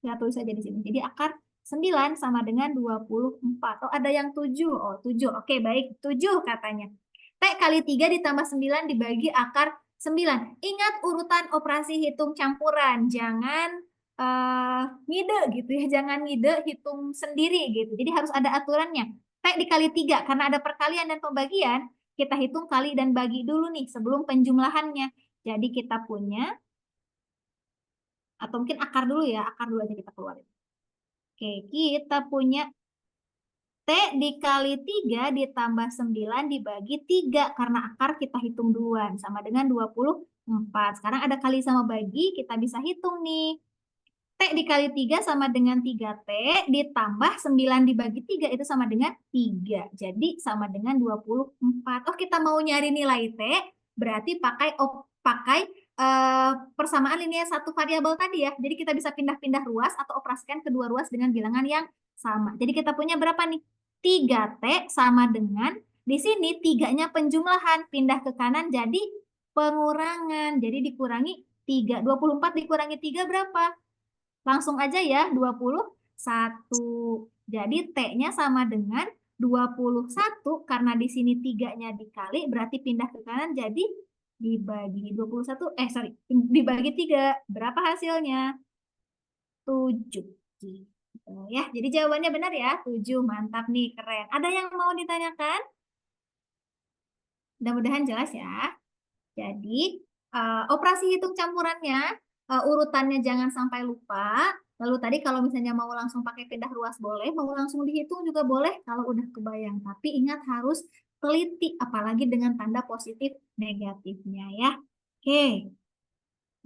Kita tulis saja di sini. Jadi akar 9 sama dengan 24. Oh, ada yang 7. Oh, 7. Oke, baik. 7 katanya. T kali 3 ditambah 9 dibagi akar 9. Ingat urutan operasi hitung campuran. Jangan ngide gitu ya. Jangan ngide hitung sendiri gitu. Jadi harus ada aturannya. T dikali 3. Karena ada perkalian dan pembagian, kita hitung kali dan bagi dulu nih sebelum penjumlahannya. Jadi kita punya, atau mungkin akar dulu ya. Akar dulu aja kita keluarin. Oke, kita punya T dikali 3 ditambah 9 dibagi 3. Karena akar kita hitung duluan. Sama dengan 24. Sekarang ada kali sama bagi, kita bisa hitung nih. T dikali 3 sama dengan 3T, ditambah 9 dibagi 3 itu sama dengan 3. Jadi sama dengan 24. Oh, kita mau nyari nilai T, berarti pakai persamaan linear satu variabel tadi ya. Jadi kita bisa pindah-pindah ruas atau operasikan kedua ruas dengan bilangan yang sama. Jadi kita punya berapa nih? 3T sama dengan, di sini 3-nya penjumlahan, pindah ke kanan jadi pengurangan. Jadi dikurangi 3. 24 dikurangi 3 berapa? Langsung aja ya, 21. Jadi T-nya sama dengan 21, karena di sini 3-nya dikali, berarti pindah ke kanan jadi dibagi 21, dibagi 3. Berapa hasilnya? 7. Gitu ya. Jadi jawabannya benar ya, 7. Mantap nih, keren. Ada yang mau ditanyakan? Mudah-mudahan jelas ya. Jadi, operasi hitung campurannya, urutannya jangan sampai lupa. Lalu tadi kalau misalnya mau langsung pakai pindah ruas boleh, mau langsung dihitung juga boleh kalau udah kebayang. Tapi ingat harus teliti, apalagi dengan tanda positif negatifnya ya. Oke,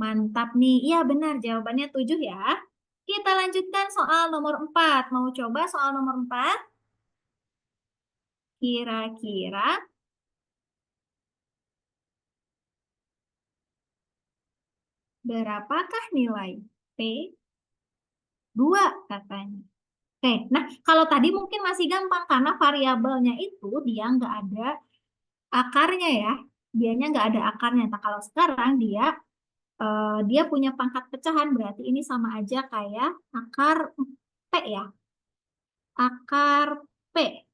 mantap nih. Iya benar, jawabannya 7 ya. Kita lanjutkan soal nomor 4. Mau coba soal nomor 4? Kira-kira berapakah nilai P? 2 katanya. Oke, nah kalau tadi mungkin masih gampang karena variabelnya itu dia nggak ada akarnya ya. Dianya nggak ada akarnya. Nah kalau sekarang dia punya pangkat pecahan, berarti ini sama aja kayak akar P ya. Akar P.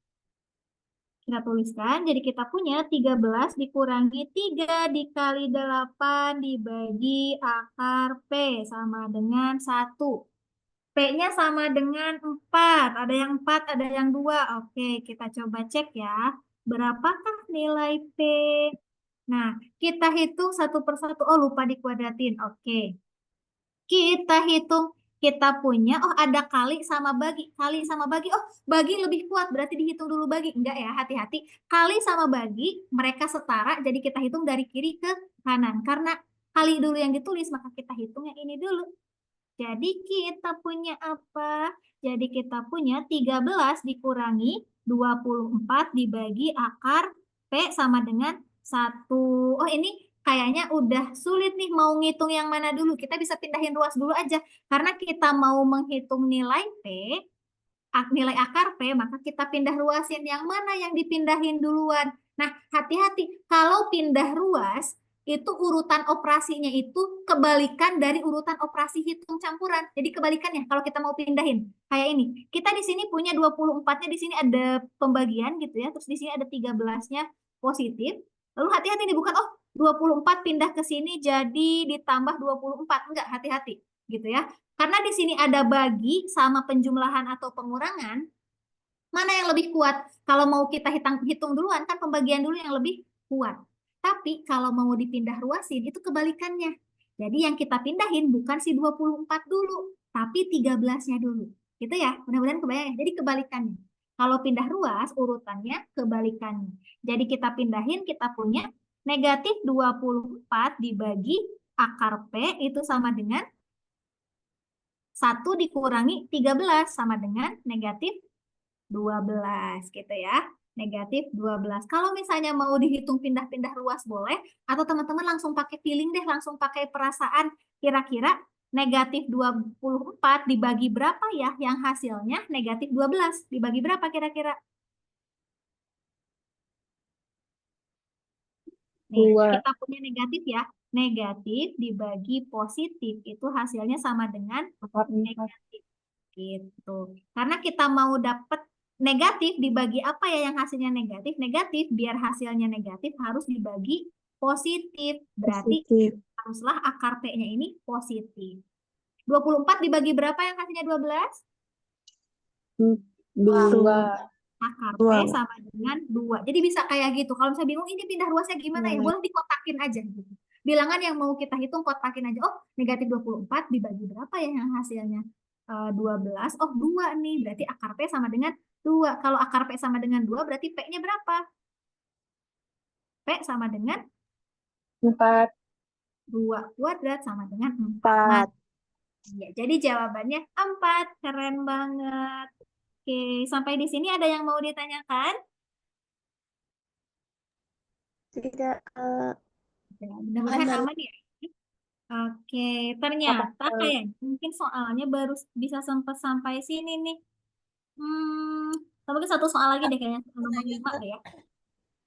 Kita tuliskan, jadi kita punya 13 dikurangi 3 dikali 8 dibagi akar P sama dengan 1. P-nya sama dengan 4. Ada yang 4, ada yang 2. Oke, kita coba cek ya. Berapakah nilai P? Nah, kita hitung satu persatu. Oh, lupa dikuadratin. Oke. Kita hitung. Kita punya, oh ada kali sama bagi. Kali sama bagi, oh bagi lebih kuat. Berarti dihitung dulu bagi. Enggak ya, hati-hati. Kali sama bagi, mereka setara. Jadi kita hitung dari kiri ke kanan. Karena kali dulu yang ditulis, maka kita hitung yang ini dulu. Jadi kita punya apa? Jadi kita punya 13 dikurangi 24 dibagi akar P sama dengan 1. Oh ini kayaknya udah sulit nih mau ngitung yang mana dulu. Kita bisa pindahin ruas dulu aja. Karena kita mau menghitung nilai P, nilai akar P, maka kita pindah ruasin. Yang mana yang dipindahin duluan? Nah, hati-hati. Kalau pindah ruas, itu urutan operasinya itu kebalikan dari urutan operasi hitung campuran. Jadi kebalikannya kalau kita mau pindahin. Kayak ini. Kita di sini punya 24-nya, di sini ada pembagian gitu ya. Terus di sini ada 13-nya positif. Lalu hati-hati nih, bukan 24 pindah ke sini jadi ditambah 24. Enggak, hati-hati gitu ya. Karena di sini ada bagi sama penjumlahan atau pengurangan. Mana yang lebih kuat? Kalau mau kita hitung duluan, kan pembagian dulu yang lebih kuat. Tapi kalau mau dipindah ruasin, itu kebalikannya. Jadi yang kita pindahin bukan si 24 dulu, tapi 13-nya dulu. Gitu ya, mudah-mudahan kebayang ya. Jadi kebalikannya. Kalau pindah ruas, urutannya kebalikannya. Jadi kita pindahin, kita punya negatif 24 dibagi akar P itu sama dengan 1 dikurangi 13 sama dengan negatif 12 gitu ya. Negatif 12. Kalau misalnya mau dihitung pindah-pindah ruas boleh, atau teman-teman langsung pakai feeling deh, langsung pakai perasaan. Kira-kira negatif 24 dibagi berapa ya yang hasilnya negatif 12? Dibagi berapa kira-kira? Nih, 2. kita punya negatif ya. Negatif dibagi positif itu hasilnya sama dengan negatif. Gitu. Karena kita mau dapat negatif dibagi apa ya yang hasilnya negatif? Negatif, biar hasilnya negatif harus dibagi positif. Berarti haruslah akar P-nya ini positif. 24 dibagi berapa yang hasilnya 12? 2. Akar P sama dengan 2. Jadi bisa kayak gitu. Kalau misalnya bingung ini pindah ruasnya gimana ya? Boleh dikotakin aja gitu. Bilangan yang mau kita hitung kotakin aja. Oh, negatif 24 dibagi berapa ya yang hasilnya? 12. Oh, 2 nih. Berarti akar P sama dengan 2. Kalau akar P sama dengan 2, berarti P-nya berapa? P sama dengan 4. 2 kuadrat sama dengan 4. 4. Ya, jadi jawabannya 4. Keren banget. Oke, sampai di sini ada yang mau ditanyakan? Tidak, Kak. Ya, mudah-mudahan Aman. aman ya. Oke, ternyata kayak mungkin soalnya baru bisa sampai sini nih. Mungkin satu soal lagi deh kayaknya, soal nomor 5 deh ya.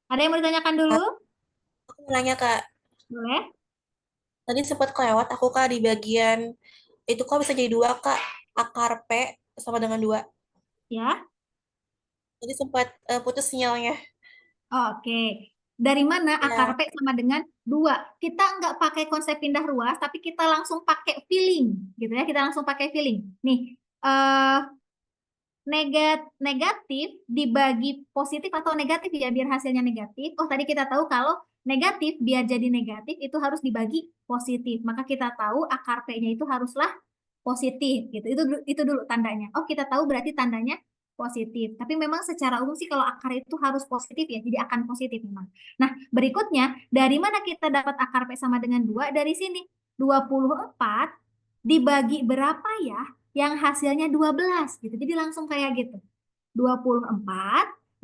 Ada yang mau ditanyakan dulu? Aku mau nanya Kak, Boleh? tadi sempat kelewat aku Kak di bagian itu kok bisa jadi 2 Kak, akar P sama dengan 2. Ya. Tadi sempat putus sinyalnya. Oke. Dari mana akar Ya, P sama dengan 2? Kita nggak pakai konsep pindah ruas, tapi kita langsung pakai feeling, gitu ya. Kita langsung pakai feeling. Nih, eh negatif dibagi positif atau negatif ya, biar hasilnya negatif. Oh, tadi kita tahu kalau negatif biar jadi negatif itu harus dibagi positif. Maka kita tahu akar P-nya itu haruslah positif gitu. Itu dulu tandanya. Oh, kita tahu berarti tandanya positif. Tapi memang secara umum sih kalau akar itu harus positif ya, jadi akan positif memang. Nah, berikutnya dari mana kita dapat akar P sama dengan 2? Dari sini. 24 dibagi berapa ya yang hasilnya 12 gitu. Jadi langsung kayak gitu. 24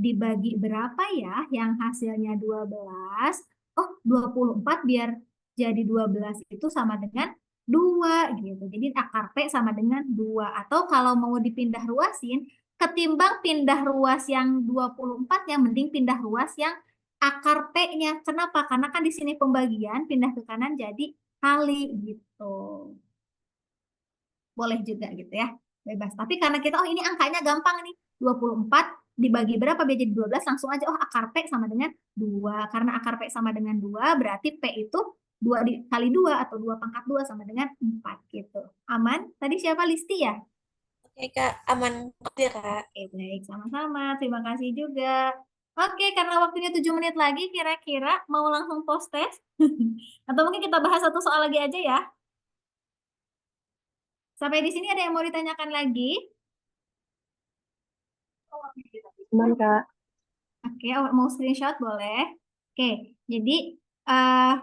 dibagi berapa ya yang hasilnya 12? Oh, 24 biar jadi 12 itu sama dengan 2 gitu. Jadi akar P sama dengan 2. Atau kalau mau dipindah ruasin, ketimbang pindah ruas yang 24 ya mending pindah ruas yang akar P-nya. Kenapa? Karena kan di sini pembagian pindah ke kanan jadi kali gitu. Boleh juga gitu ya. Bebas. Tapi karena kita, oh ini angkanya gampang nih. 24 dibagi berapa biar jadi 12, langsung aja, oh akar P sama dengan 2. Karena akar P sama dengan 2, berarti P itu 2 kali 2 atau 2 pangkat 2 sama dengan 4 gitu. Aman? Tadi siapa? Listi ya? oke Kak, aman. Makasih ya Kak. Oke, baik. Sama-sama. Terima kasih juga. Oke, karena waktunya 7 menit lagi, kira-kira mau langsung post test? Atau mungkin kita bahas satu soal lagi aja ya? Sampai di sini ada yang mau ditanyakan lagi? Aman, Kak. Oke, mau screenshot boleh. Oke, jadi eh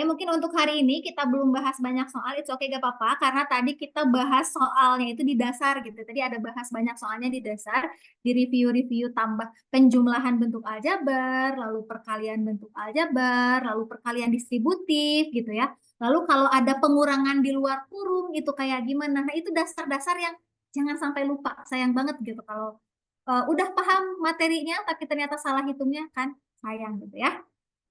mungkin untuk hari ini kita belum bahas banyak soal, itu oke gak apa-apa, karena tadi kita bahas soalnya itu di dasar gitu. Tadi ada bahas banyak soalnya di dasar, di review-review tambah penjumlahan bentuk aljabar, lalu perkalian bentuk aljabar, lalu perkalian distributif gitu ya. Lalu kalau ada pengurangan di luar kurung itu kayak gimana? Nah, itu dasar-dasar yang jangan sampai lupa. Sayang banget gitu kalau udah paham materinya tapi ternyata salah hitungnya kan sayang gitu ya.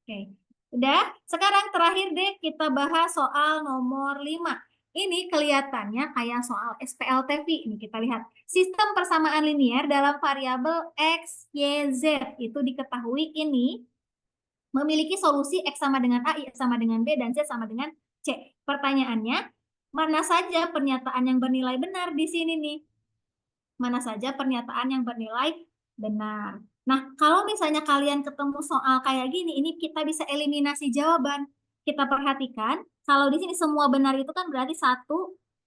Oke. Udah, sekarang terakhir deh kita bahas soal nomor 5. Ini kelihatannya kayak soal SPLTV. Ini kita lihat. Sistem persamaan linier dalam variabel X, Y, Z. Itu diketahui ini memiliki solusi X sama dengan A, Y sama dengan B, dan Z sama dengan C. Pertanyaannya, mana saja pernyataan yang bernilai benar di sini nih? Mana saja pernyataan yang bernilai benar. Nah, kalau misalnya kalian ketemu soal kayak gini, ini kita bisa eliminasi jawaban. Kita perhatikan, kalau di sini semua benar itu kan berarti 1,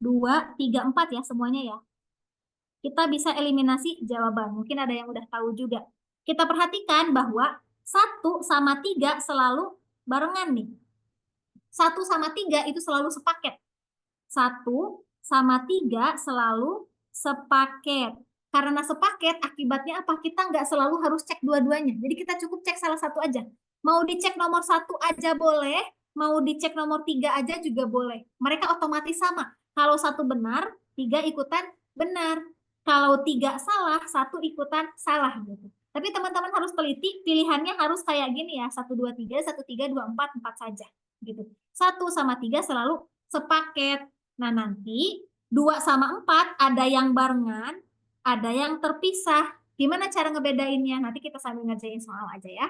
2, 3, 4 ya semuanya ya. Kita bisa eliminasi jawaban. Mungkin ada yang udah tahu juga. Kita perhatikan bahwa 1 sama 3 selalu barengan nih. 1 sama 3 itu selalu sepaket. 1 sama 3 selalu sepaket. Karena sepaket, akibatnya apa? Kita nggak selalu harus cek dua-duanya. Jadi kita cukup cek salah satu aja. Mau dicek nomor 1 aja boleh, mau dicek nomor 3 aja juga boleh. Mereka otomatis sama. Kalau 1 benar, 3 ikutan benar. Kalau 3 salah, 1 ikutan salah gitu. Tapi teman-teman harus teliti, pilihannya harus kayak gini ya. 1, 2, 3, 1, 3, 2, 4, 4 saja. Gitu. 1 sama 3 selalu sepaket. Nah, nanti 2 sama 4 ada yang barengan, ada yang terpisah. Gimana cara ngebedainnya? Nanti kita sambil ngerjain soal aja ya.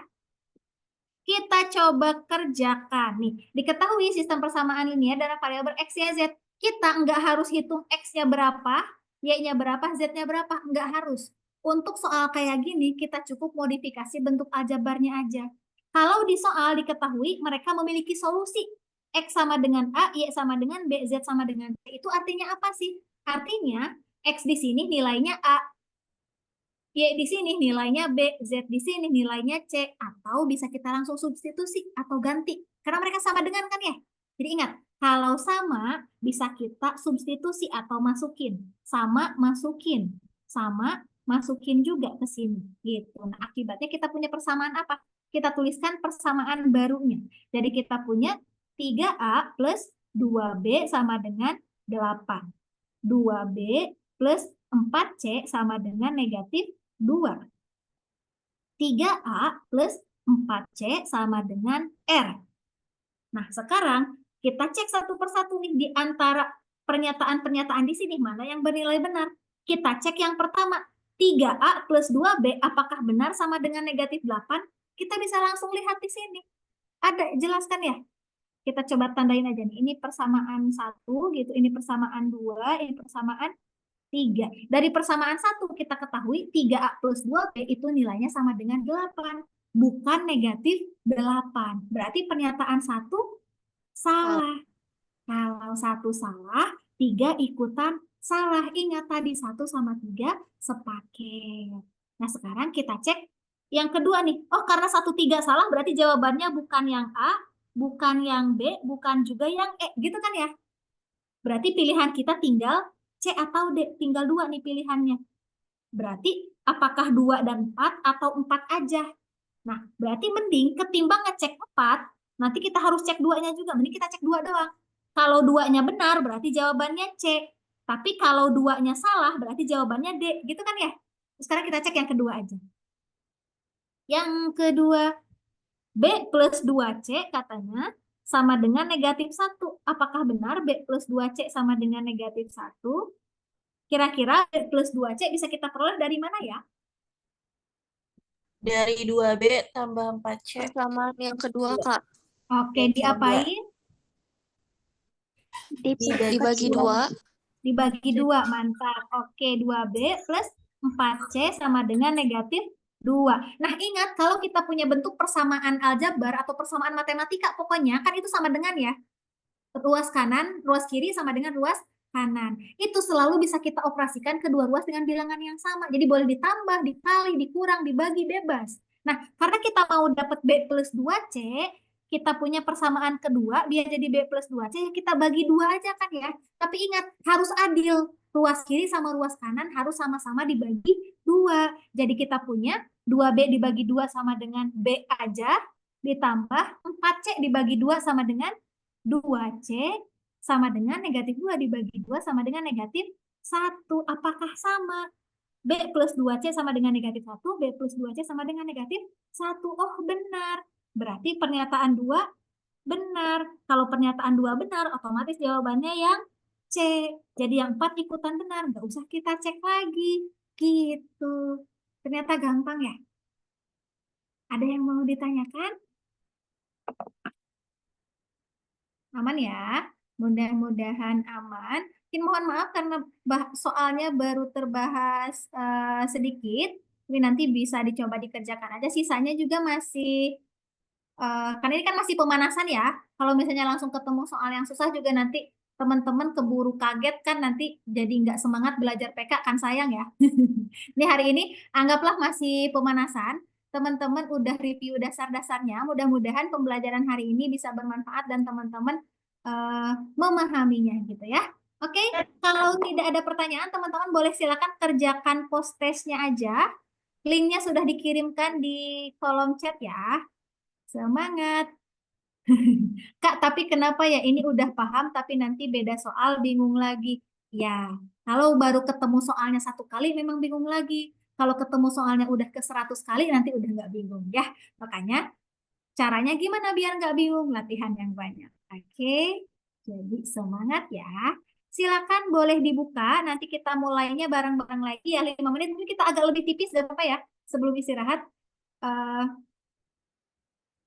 Kita coba kerjakan. Nih, diketahui sistem persamaan linier dalam variabel X, Y, Z. Kita nggak harus hitung X-nya berapa, Y-nya berapa, Z-nya berapa. Nggak harus. Untuk soal kayak gini, kita cukup modifikasi bentuk aljabarnya aja. Kalau di soal diketahui, mereka memiliki solusi. X sama dengan A, Y sama dengan B, Z sama dengan B. Itu artinya apa sih? Artinya, X di sini nilainya A, Y di sini nilainya B, Z di sini nilainya C, atau bisa kita langsung substitusi atau ganti. Karena mereka sama dengan kan ya? Jadi ingat, Kalau sama, bisa kita substitusi atau masukin. Sama, masukin. Sama, masukin juga ke sini. Gitu. Nah, akibatnya kita punya persamaan apa? Kita tuliskan persamaan barunya. Jadi kita punya 3A plus 2B sama dengan 8. 2B plus 4C sama dengan negatif 2. 3A plus 4C sama dengan R. Nah, sekarang kita cek satu persatu nih di antara pernyataan-pernyataan di sini mana yang bernilai benar. Kita cek yang pertama, 3A plus 2B apakah benar sama dengan negatif 8? Kita bisa langsung lihat di sini. Ada, jelaskan ya. Kita coba tandain aja nih. Ini persamaan 1 gitu, ini persamaan 2, ini persamaan 3. Dari persamaan 1 kita ketahui 3A plus 2B itu nilainya sama dengan 8. Bukan negatif 8. Berarti pernyataan 1 salah. Kalau 1 salah, 3 ikutan salah. Ingat tadi 1 sama 3 sepaket. Nah, sekarang kita cek yang kedua nih. Oh, karena 1, 3 salah, berarti jawabannya bukan yang A, bukan yang B, bukan juga yang E. Gitu kan ya? Berarti pilihan kita tinggal C atau D. Tinggal 2 nih pilihannya. Berarti apakah 2 dan 4 atau 4 aja? Nah, berarti mending ketimbang ngecek 4, nanti kita harus cek 2-nya juga. Mending kita cek 2 doang. Kalau 2-nya benar, berarti jawabannya C. Tapi kalau 2-nya salah, berarti jawabannya D. Gitu kan ya? Sekarang kita cek yang kedua aja. Yang kedua, B plus 2C katanya sama dengan negatif 1. Apakah benar B plus 2C sama dengan negatif 1? Kira-kira B plus 2C bisa kita peroleh dari mana ya? Dari 2B tambah 4C. Persamaan yang kedua, Kak. Oke, diapain? Dibagi 2. Dibagi 2, mantap. Oke, 2B plus 4C sama dengan negatif 2. Nah, ingat kalau kita punya bentuk persamaan aljabar atau persamaan matematika, pokoknya kan itu sama dengan ya. Ruas kanan, ruas kiri sama dengan ruas kanan. Itu selalu bisa kita operasikan kedua ruas dengan bilangan yang sama. Jadi boleh ditambah, dikali, dikurang, dibagi, bebas. Nah, karena kita mau dapat B plus 2C, kita punya persamaan kedua, biar jadi B plus 2C, kita bagi 2 aja kan ya. Tapi ingat, harus adil. Ruas kiri sama ruas kanan harus sama-sama dibagi 2. Jadi kita punya 2B dibagi 2 sama dengan B aja, ditambah 4C dibagi 2 sama dengan 2C sama dengan negatif 2 dibagi 2 sama dengan negatif 1. Apakah sama? B plus 2C sama dengan negatif 1, B plus 2C sama dengan negatif 1. Oh, benar. Berarti pernyataan 2 benar. Kalau pernyataan 2 benar, otomatis jawabannya yang C. Jadi yang 4 ikutan benar. Nggak usah kita cek lagi. Gitu. Ternyata gampang ya. Ada yang mau ditanyakan? Aman ya? Mudah-mudahan aman. Mungkin mohon maaf karena soalnya baru terbahas sedikit. Tapi nanti bisa dicoba dikerjakan aja. Sisanya juga masih, karena ini kan masih pemanasan ya. Kalau misalnya langsung ketemu soal yang susah juga nanti teman-teman keburu kaget kan, nanti jadi nggak semangat belajar PK kan, sayang ya. Ini hari ini anggaplah masih pemanasan. Teman-teman udah review dasar-dasarnya. Mudah-mudahan pembelajaran hari ini bisa bermanfaat dan teman-teman memahaminya gitu ya. Oke, kalau tidak ada pertanyaan, teman-teman boleh silakan kerjakan post testnya aja. Linknya sudah dikirimkan di kolom chat ya. Semangat. Kak, tapi kenapa ya ini udah paham tapi nanti beda soal bingung lagi? Ya, kalau baru ketemu soalnya 1 kali memang bingung lagi. Kalau ketemu soalnya udah ke 100 kali nanti udah nggak bingung ya. Makanya caranya gimana biar nggak bingung? Latihan yang banyak. Oke, jadi semangat ya. Silakan boleh dibuka. Nanti kita mulainya bareng-bareng lagi ya. 5 menit mungkin kita agak lebih tipis gak apa ya sebelum istirahat.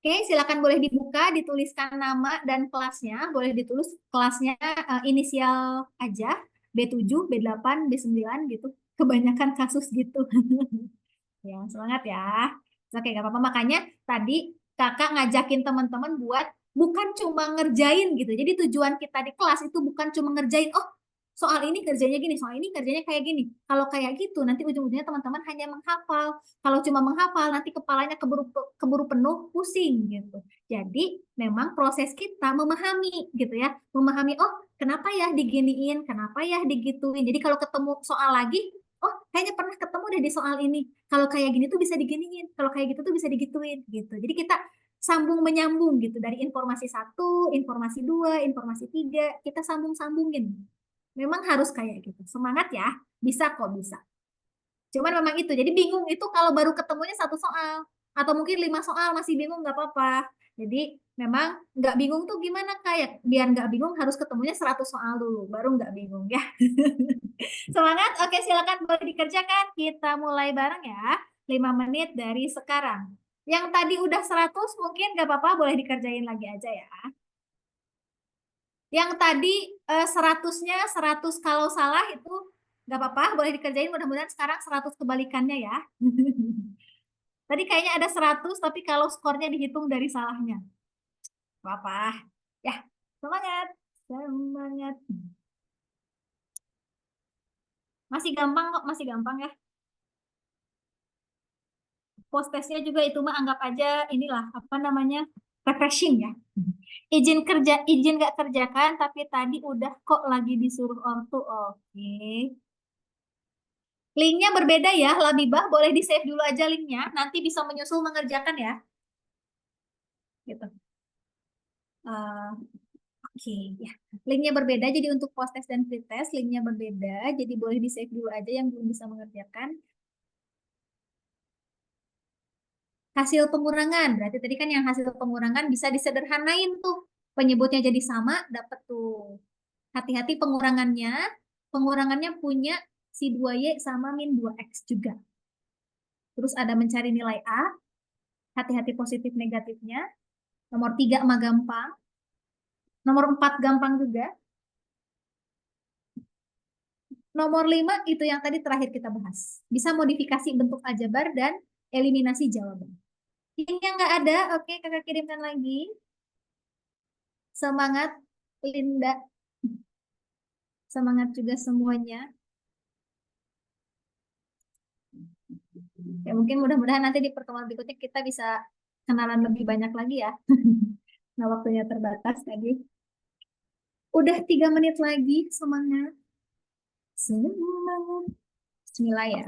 Oke, silakan boleh dibuka, dituliskan nama dan kelasnya. Boleh ditulis kelasnya inisial aja. B7, B8, B9 gitu. Kebanyakan kasus gitu. Ya, semangat ya. Oke, gak apa-apa. Makanya tadi kakak ngajakin teman-teman buat bukan cuma ngerjain gitu. Jadi tujuan kita di kelas itu bukan cuma ngerjain, oh soal ini kerjanya gini, soal ini kerjanya kayak gini. Kalau kayak gitu, nanti ujung-ujungnya teman-teman hanya menghafal. Kalau cuma menghafal, nanti kepalanya keburu penuh, pusing gitu. Jadi, memang proses kita memahami gitu ya. Memahami, oh kenapa ya diginiin, kenapa ya digituin. Jadi kalau ketemu soal lagi, oh kayaknya pernah ketemu deh di soal ini. Kalau kayak gini tuh bisa diginiin, kalau kayak gitu tuh bisa digituin gitu. Jadi kita sambung menyambung gitu dari informasi satu, informasi dua, informasi tiga, kita sambung-sambungin. Memang harus kayak gitu. Semangat ya, bisa kok bisa. Cuman memang itu, jadi bingung itu kalau baru ketemunya satu soal atau mungkin 5 soal masih bingung nggak apa-apa. Jadi memang nggak bingung tuh gimana kayak biar nggak bingung harus ketemunya 100 soal dulu, baru nggak bingung ya. Semangat, oke silakan boleh dikerjakan. Kita mulai bareng ya, 5 menit dari sekarang. Yang tadi udah 100 mungkin nggak apa-apa, boleh dikerjain lagi aja ya. Yang tadi 100-nya 100 kalau salah itu nggak apa-apa, boleh dikerjain. Mudah-mudahan sekarang 100 kebalikannya ya. Tadi kayaknya ada 100, tapi kalau skornya dihitung dari salahnya. Nggak apa-apa. Ya, semangat. Semangat. Masih gampang kok, masih gampang ya. Post testnya juga itu mah anggap aja inilah apa namanya refreshing ya. Izin kerja, izin nggak kerjakan, tapi tadi udah kok lagi disuruh ortu. Oke. Linknya berbeda ya, Labibah. Boleh di-save dulu aja linknya. Nanti bisa menyusul mengerjakan ya. Gitu. Eh, Oke, ya. Linknya berbeda, jadi untuk post test dan pretest, linknya berbeda. Jadi boleh di-save dulu aja yang belum bisa mengerjakan. Hasil pengurangan, berarti tadi kan yang hasil pengurangan bisa disederhanain tuh. Penyebutnya jadi sama, dapat tuh. Hati-hati pengurangannya. Pengurangannya punya si 2Y sama min 2X juga. Terus ada mencari nilai A, hati-hati positif negatifnya. Nomor 3 mah gampang. Nomor 4 gampang juga. Nomor 5 itu yang tadi terakhir kita bahas. Bisa modifikasi bentuk aljabar dan eliminasi jawaban. Linknya nggak ada, oke kakak kirimkan lagi. Semangat Linda. Semangat juga semuanya. Ya mungkin mudah-mudahan nanti di pertemuan berikutnya kita bisa kenalan lebih banyak lagi ya. Nah waktunya terbatas tadi. Udah 3 menit lagi, semangat. Semangat. Bismillah ya.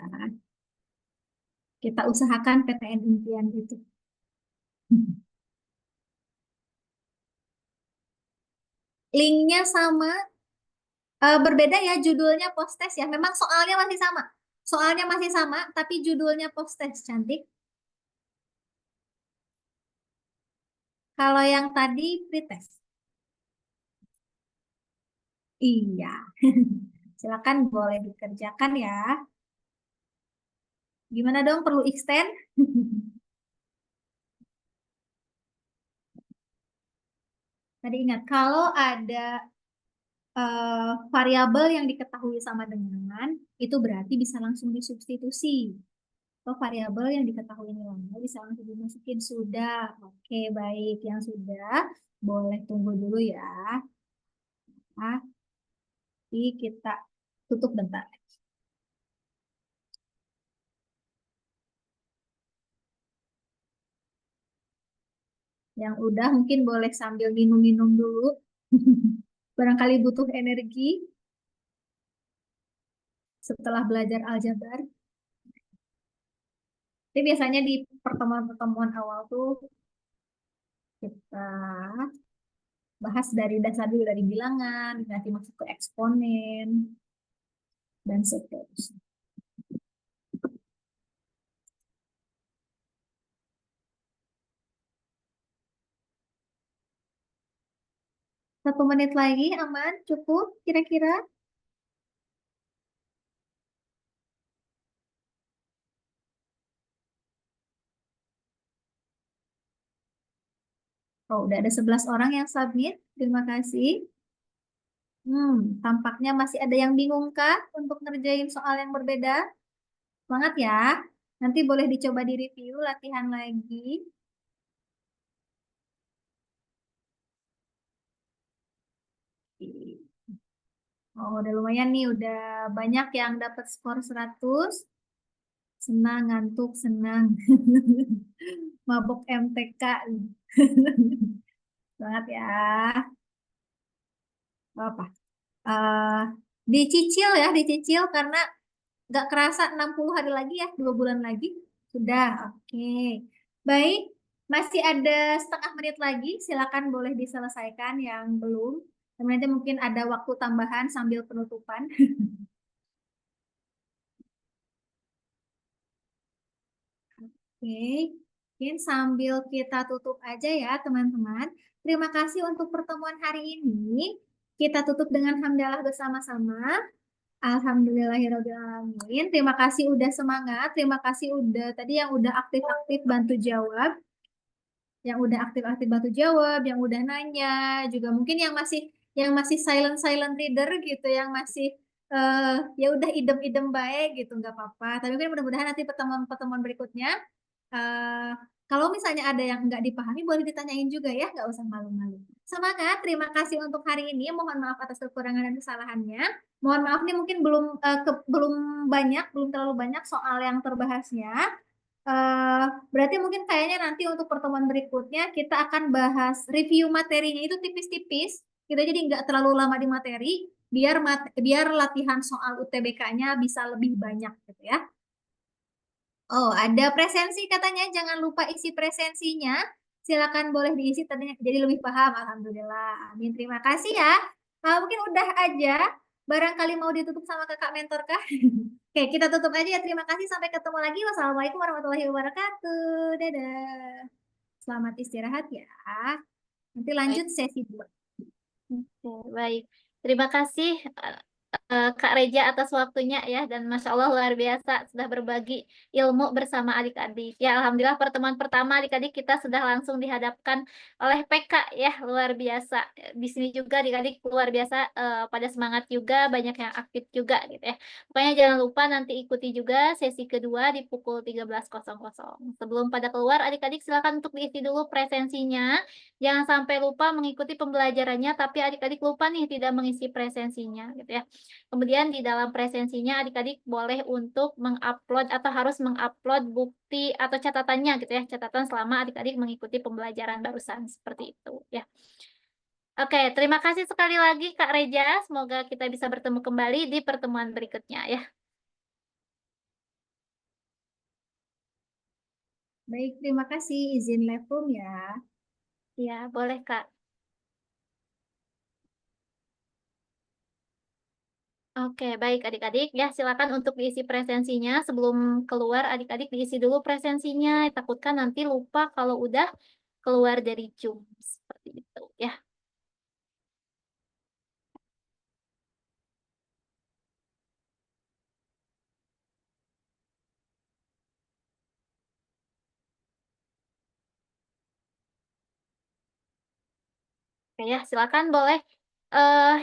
Kita usahakan PTN impian itu. Linknya sama, berbeda ya judulnya post test ya. Memang soalnya masih sama. Soalnya masih sama, tapi judulnya post test cantik. Kalau yang tadi pretest. Iya. Silakan boleh dikerjakan ya. Gimana dong perlu extend? Tadi ingat kalau ada variabel yang diketahui sama dengan itu berarti bisa langsung disubstitusi. Atau variabel yang diketahui nilainya bisa langsung dimasukin sudah. Oke, baik yang sudah boleh tunggu dulu ya. Nah, jadi kita tutup bentar. Yang udah mungkin boleh sambil minum-minum dulu. Barangkali butuh energi setelah belajar aljabar. Jadi biasanya di pertemuan-pertemuan awal tuh kita bahas dari dasar dulu dari bilangan, nanti masuk ke eksponen, dan seterusnya. 1 menit lagi aman, cukup kira-kira? Oh, udah ada 11 orang yang submit. Terima kasih. Tampaknya masih ada yang bingung kah untuk ngerjain soal yang berbeda? Semangat ya. Nanti boleh dicoba di-review latihan lagi. Oh, udah lumayan nih, udah banyak yang dapat skor 100. Senang, ngantuk, senang. Mabok MTK. Banget ya. Gak apa. Eh, dicicil ya, dicicil karena nggak kerasa 60 hari lagi ya, 2 bulan lagi. Sudah, oke. Baik, masih ada setengah menit lagi. Silakan boleh diselesaikan yang belum. Dan nanti mungkin ada waktu tambahan sambil penutupan. Oke, mungkin sambil kita tutup aja ya teman-teman. Terima kasih untuk pertemuan hari ini. Kita tutup dengan hamdalah bersama-sama. Alhamdulillahirrahmanirrahim. Terima kasih udah semangat. Terima kasih udah tadi yang udah aktif-aktif bantu jawab. Yang udah aktif-aktif bantu jawab, yang udah nanya, juga mungkin yang masih silent reader gitu, yang masih ya udah idem-idem baik gitu, nggak apa-apa. Tapi mungkin mudah-mudahan nanti pertemuan-pertemuan berikutnya eh, kalau misalnya ada yang nggak dipahami boleh ditanyain juga ya, nggak usah malu-malu. Semangat, terima kasih untuk hari ini. Mohon maaf atas kekurangan dan kesalahannya. Mohon maaf nih mungkin belum terlalu banyak soal yang terbahasnya. Eh, berarti mungkin kayaknya nanti untuk pertemuan berikutnya kita akan bahas review materinya itu tipis-tipis. Kita jadi nggak terlalu lama di materi, biar latihan soal UTBK-nya bisa lebih banyak gitu ya. Oh, ada presensi katanya, jangan lupa isi presensinya. Silakan boleh diisi tadinya jadi lebih paham. Alhamdulillah. Amin. Terima kasih ya. Mungkin udah aja. Barangkali mau ditutup sama kakak mentor kah? Oke, kita tutup aja ya. Terima kasih. Sampai ketemu lagi. Wassalamualaikum warahmatullahi wabarakatuh. Dadah. Selamat istirahat ya. Nanti Baik. lanjut sesi 2. Oke, baik. Terima kasih Kak Reja atas waktunya ya, dan Masya Allah luar biasa sudah berbagi ilmu bersama adik-adik. Ya, Alhamdulillah pertemuan pertama adik-adik kita sudah langsung dihadapkan oleh PK ya, luar biasa. Di sini juga adik-adik luar biasa pada semangat juga, banyak yang aktif juga gitu ya. Pokoknya jangan lupa nanti ikuti juga sesi kedua di pukul 13.00. Sebelum pada keluar adik-adik silakan untuk diisi dulu presensinya. Jangan sampai lupa mengikuti pembelajarannya, tapi adik-adik lupa nih tidak mengisi presensinya gitu ya. Kemudian di dalam presensinya adik-adik boleh untuk mengupload atau harus mengupload bukti atau catatannya gitu ya, catatan selama adik-adik mengikuti pembelajaran barusan seperti itu ya. Oke, terima kasih sekali lagi Kak Reja. Semoga kita bisa bertemu kembali di pertemuan berikutnya ya. Baik, terima kasih. Izin live room ya. Ya, boleh Kak. Oke, baik adik-adik ya, silakan untuk diisi presensinya. Sebelum keluar adik-adik diisi dulu presensinya. Takutkan nanti lupa kalau udah keluar dari Zoom seperti itu ya. Oke ya, silakan boleh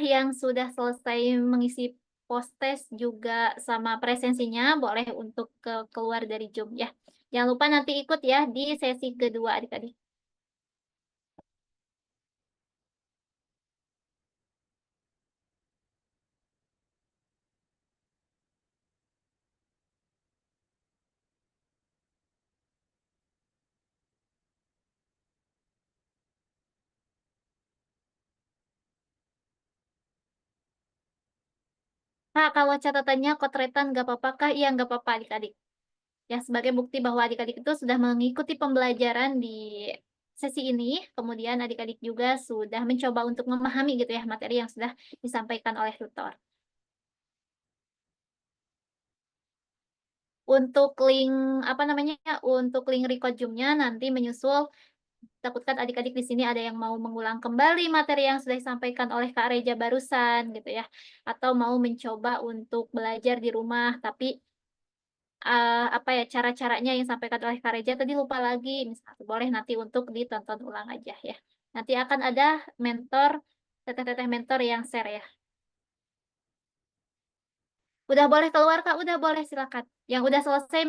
yang sudah selesai mengisi post test juga sama presensinya boleh untuk keluar dari Zoom ya. Jangan lupa nanti ikut ya di sesi kedua adik-adik. Kak, kalau catatannya kotretan nggak apa-apa kah? Iya, nggak apa-apa adik-adik. Ya, sebagai bukti bahwa adik-adik itu sudah mengikuti pembelajaran di sesi ini, kemudian adik-adik juga sudah mencoba untuk memahami gitu ya materi yang sudah disampaikan oleh tutor. Untuk link apa namanya? Untuk link record Zoom-nya nanti menyusul. Takutkan adik-adik di sini ada yang mau mengulang kembali materi yang sudah disampaikan oleh Kak Reja barusan gitu ya, atau mau mencoba untuk belajar di rumah tapi apa ya cara-caranya yang disampaikan oleh Kak Reja tadi lupa lagi, misalnya boleh nanti untuk ditonton ulang aja ya. Nanti akan ada mentor, teteh-teteh mentor yang share ya. Udah boleh keluar Kak, udah boleh silakan. Yang udah selesai